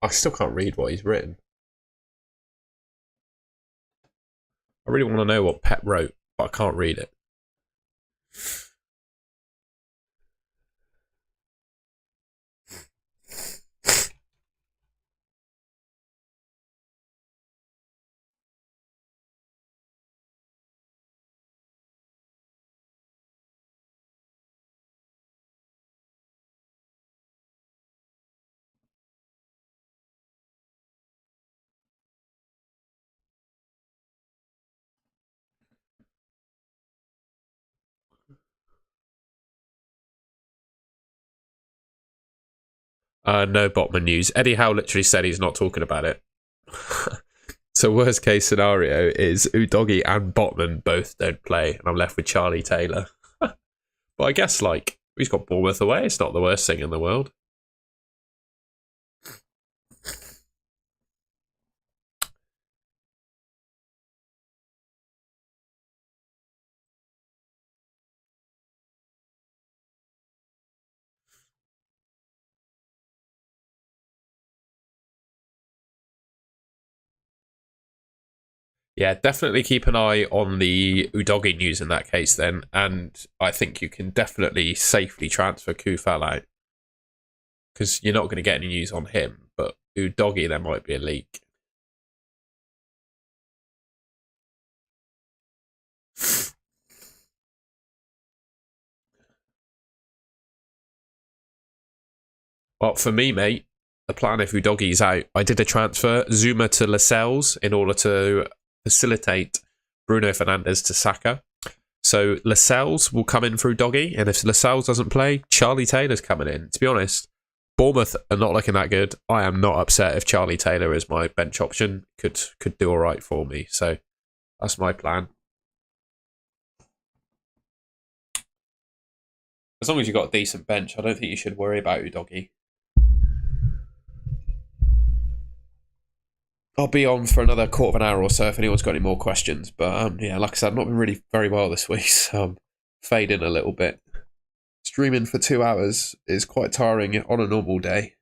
I still can't read what he's written. I really want to know what Pep wrote, but I can't read it. No Botman news. Eddie Howe literally said he's not talking about it. So worst case scenario is Udoggy and Botman both don't play, and I'm left with Charlie Taylor. But I guess, like, he's got Bournemouth away. It's not the worst thing in the world. Yeah, definitely keep an eye on the Udoggy news in that case then, and I think you can definitely safely transfer Kufal out, because you're not going to get any news on him, but Udoggy, there might be a leak. Well, for me, mate, the plan if Udoggy's out, I did a transfer, Zuma to Lascelles, in order to facilitate Bruno Fernandes to Saka. So Lascelles will come in for Udoggy, and if Lascelles doesn't play, Charlie Taylor's coming in. To be honest, Bournemouth are not looking that good. I am not upset if Charlie Taylor is my bench option. Could do all right for me. So that's my plan. As long as you've got a decent bench, I don't think you should worry about Udoggy. I'll be on for another quarter of an hour or so if anyone's got any more questions. But yeah, like I said, I've not been really very well this week, so I'm fading a little bit. Streaming for 2 hours is quite tiring on a normal day.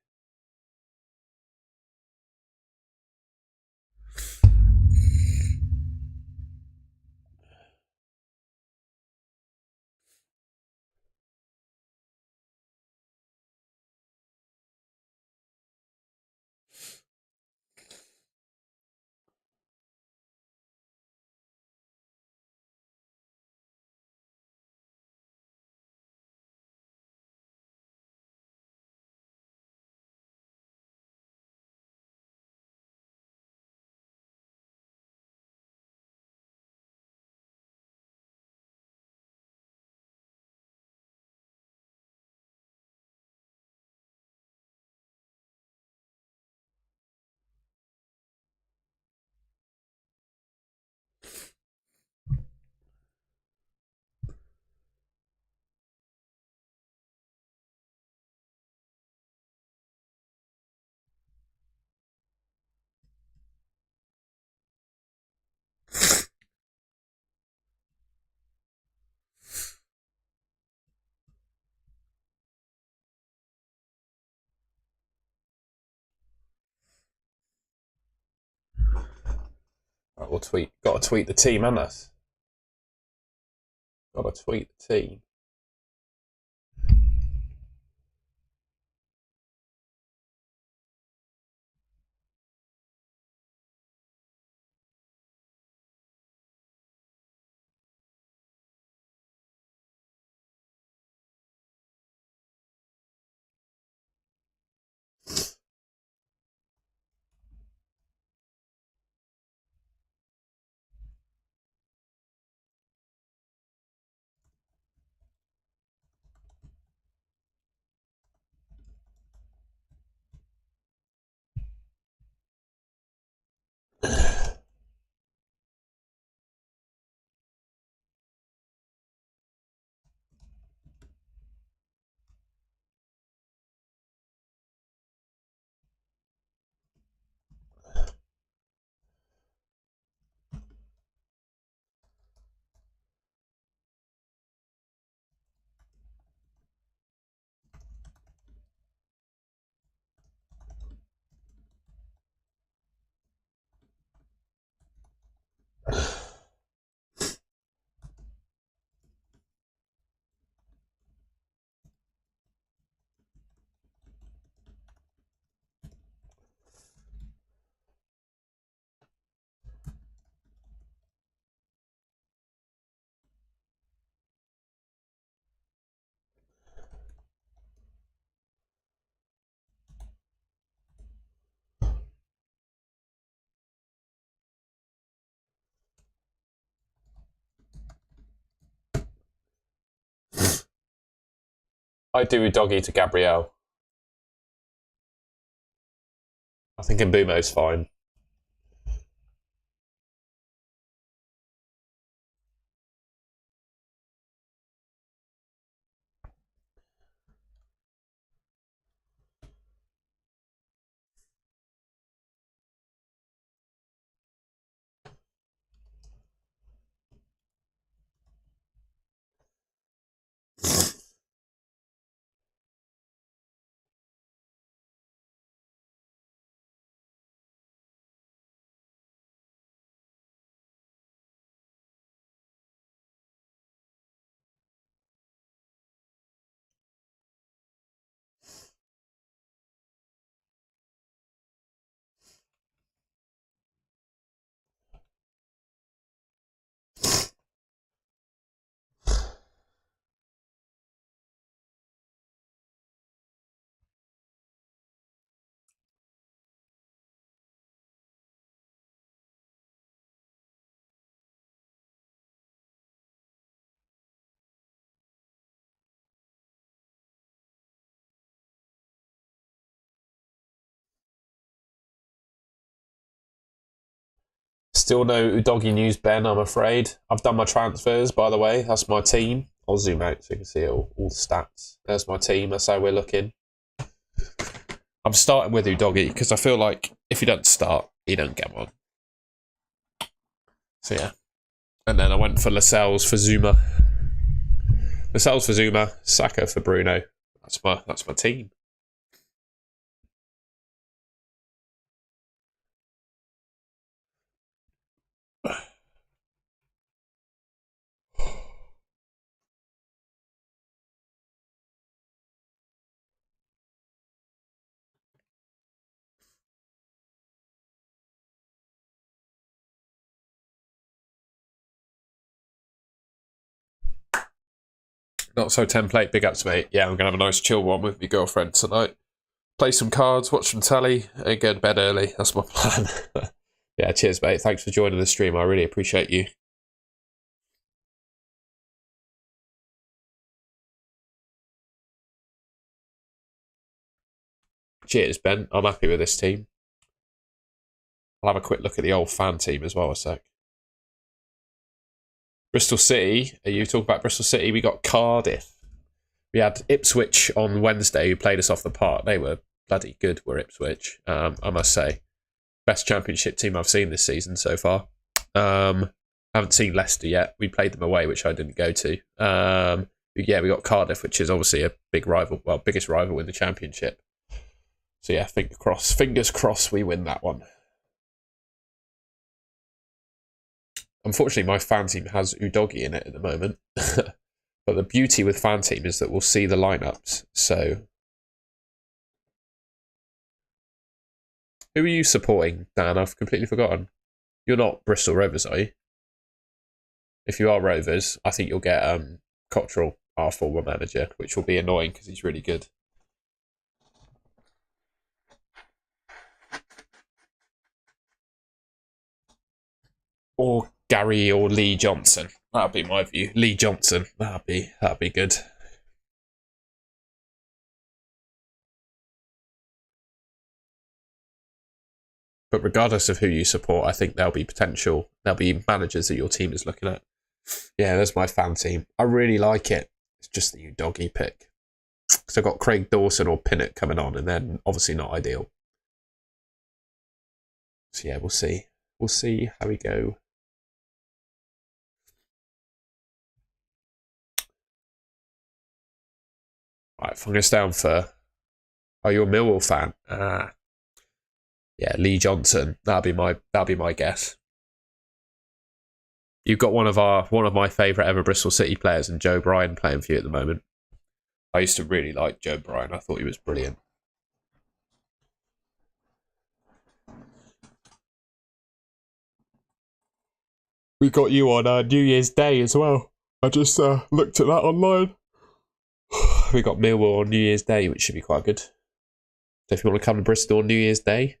Right, we'll tweet. Got to tweet the team, and us. Got to tweet the team. I do Doggy to Gabrielle. I think Mbumo's fine. Still no Udoggy news, Ben, I'm afraid. I've done my transfers, by the way. That's my team. I'll zoom out so you can see all the stats. There's my team. That's how we're looking. I'm starting with Udoggy because I feel like if you don't start, you don't get one. So yeah. And then I went for Lascelles for Zuma. Lascelles for Zuma, Saka for Bruno. That's my team. Not so template, big ups, mate. Yeah, I'm gonna have a nice chill one with my girlfriend tonight. Play some cards, watch some telly, and go to bed early. That's my plan. Yeah, cheers, mate. Thanks for joining the stream. I really appreciate you. Cheers, Ben. I'm happy with this team. I'll have a quick look at the old fan team as well a sec. Bristol City. You talk about Bristol City. We got Cardiff. We had Ipswich on Wednesday who played us off the park. They were bloody good, were Ipswich, I must say. Best championship team I've seen this season so far. Haven't seen Leicester yet. We played them away, which I didn't go to. Yeah, we got Cardiff, which is obviously a big rival, well, biggest rival in the championship. So yeah, fingers crossed we win that one. Unfortunately, my fan team has Udoggy in it at the moment. But the beauty with fan team is that we'll see the lineups. So, who are you supporting, Dan? I've completely forgotten. You're not Bristol Rovers, are you? If you are Rovers, I think you'll get Cottrell, our former manager, which will be annoying because he's really good. Or Gary or Lee Johnson. That'd be my view. Lee Johnson. That'd be good. But regardless of who you support, I think there'll be managers that your team is looking at. Yeah, there's my fan team. I really like it. It's just the Doggy pick. So I've got Craig Dawson or Pinnock coming on, and then obviously not ideal. So yeah, we'll see. We'll see how we go. Right, if I'm going to stay on for... Oh, you're a Millwall fan? Yeah, Lee Johnson. That'll be my guess. You've got one of my favourite ever Bristol City players, and Joe Bryan playing for you at the moment. I used to really like Joe Bryan. I thought he was brilliant. We got you on New Year's Day as well. I just looked at that online. We got Millwall on New Year's Day, which should be quite good. So if you want to come to Bristol on New Year's Day,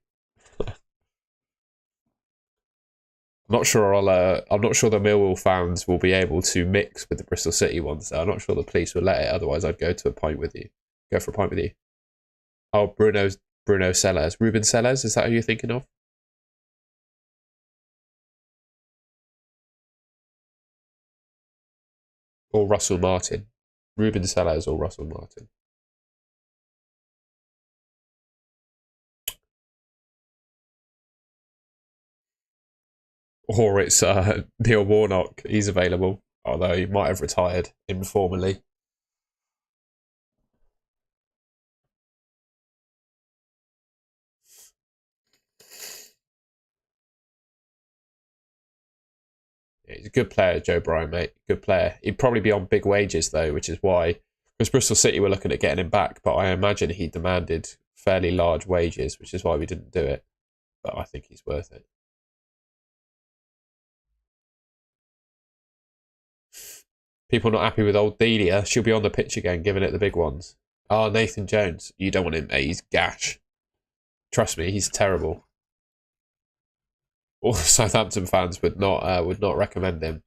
I'm not sure I'm not sure the Millwall fans will be able to mix with the Bristol City ones. So I'm not sure the police will let it. Otherwise, I'd go to a pint with you. Go for a pint with you. Oh, Bruno Sellers, Ruben Sellers. Is that who you're thinking of? Or Russell Martin? Ruben Sellers or Russell Martin? Or it's Neil Warnock. He's available, although he might have retired informally. Yeah, he's a good player, Joe Bryan, mate. Good player. He'd probably be on big wages, though, which is why... Because Bristol City were looking at getting him back, but I imagine he demanded fairly large wages, which is why we didn't do it. But I think he's worth it. People not happy with old Delia. She'll be on the pitch again, giving it the big ones. Oh, Nathan Jones. You don't want him, mate. He's gash. Trust me, he's terrible. All Southampton fans would not recommend him.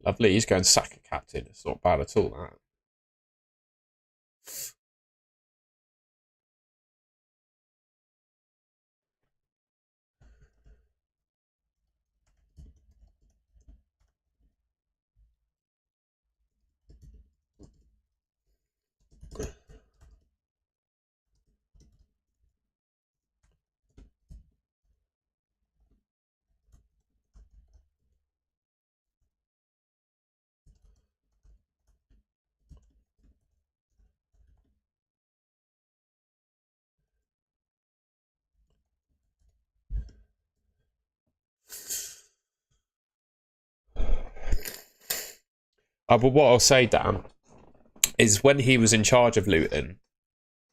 Lovely. He's going Saka captain. It's not bad at all, that. But what I'll say, Dan, is when he was in charge of Luton,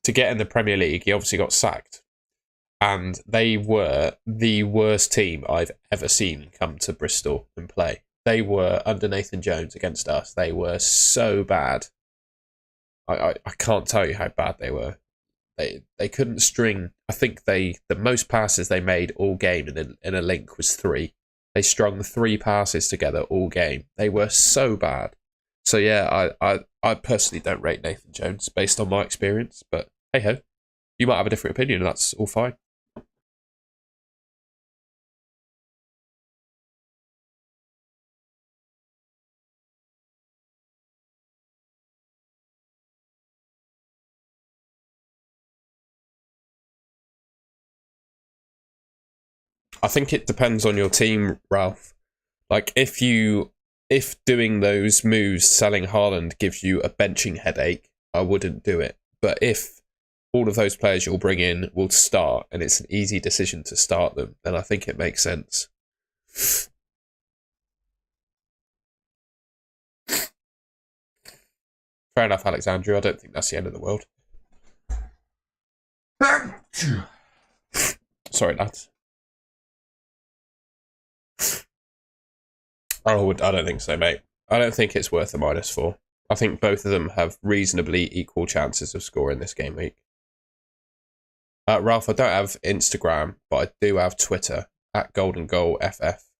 to get in the Premier League, he obviously got sacked. And they were the worst team I've ever seen come to Bristol and play. They were, under Nathan Jones against us, they were so bad. I can't tell you how bad they were. They couldn't string. I think the most passes they made all game in a link was 3. They strung 3 passes together all game. They were so bad. So yeah, I personally don't rate Nathan Jones based on my experience, but hey ho, you might have a different opinion, and that's all fine. I think it depends on your team, Ralph. Like if doing those moves, selling Haaland gives you a benching headache, I wouldn't do it. But if all of those players you'll bring in will start, and it's an easy decision to start them, then I think it makes sense. Fair enough, Alexandru. I don't think that's the end of the world. Sorry, lads. I don't think so, mate. I don't think it's worth a -4. I think both of them have reasonably equal chances of scoring this game week. Ralph, I don't have Instagram, but I do have Twitter at Golden Goal FF.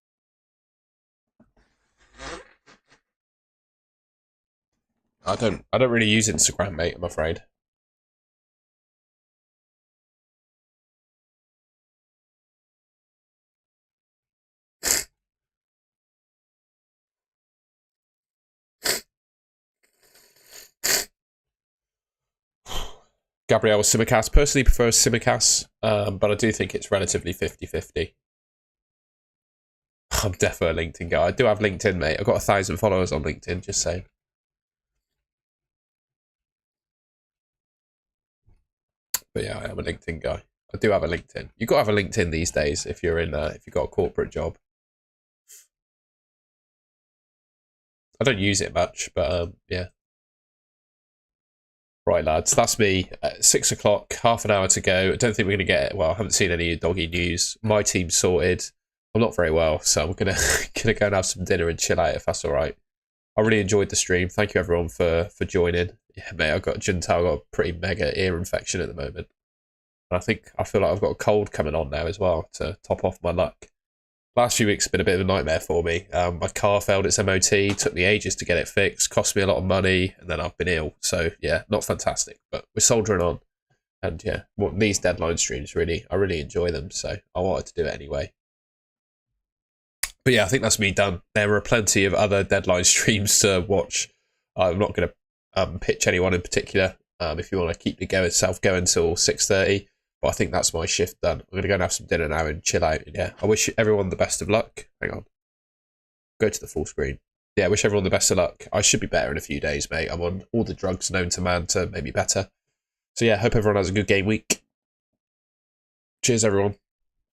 I don't really use Instagram, mate, I'm afraid. Gabriel Simicast. Personally prefer Simicast, but I do think it's relatively 50-50. I'm definitely a LinkedIn guy. I do have LinkedIn, mate. I've got 1,000 followers on LinkedIn, just saying. But yeah, I am a LinkedIn guy. I do have a LinkedIn. You've got to have a LinkedIn these days if you're if you've got a corporate job. I don't use it much, but yeah. Right, lads, that's me. 6 o'clock, half an hour to go. I don't think we're going to get... Well, I haven't seen any doggy news. My team's sorted. I'm not very well, so I'm going to go and have some dinner and chill out if that's all right. I really enjoyed the stream. Thank you everyone for joining. Yeah, mate, I've got a pretty mega ear infection at the moment. And I feel like I've got a cold coming on now as well to top off my luck. Last few weeks have been a bit of a nightmare for me. My car failed its MOT, took me ages to get it fixed, cost me a lot of money, and then I've been ill. So yeah, not fantastic, but we're soldiering on. And yeah, these deadline streams I really enjoy them, so I wanted to do it anyway. But yeah, I think that's me done. There are plenty of other deadline streams to watch. I'm not going to pitch anyone in particular. If you want to keep yourself going till 6:30, but I think that's my shift done. I'm going to go and have some dinner now and chill out. Yeah, I wish everyone the best of luck. Hang on, go to the full screen. Yeah, I wish everyone the best of luck. I should be better in a few days, mate. I'm on all the drugs known to man to make me better. So yeah, hope everyone has a good game week. Cheers, everyone.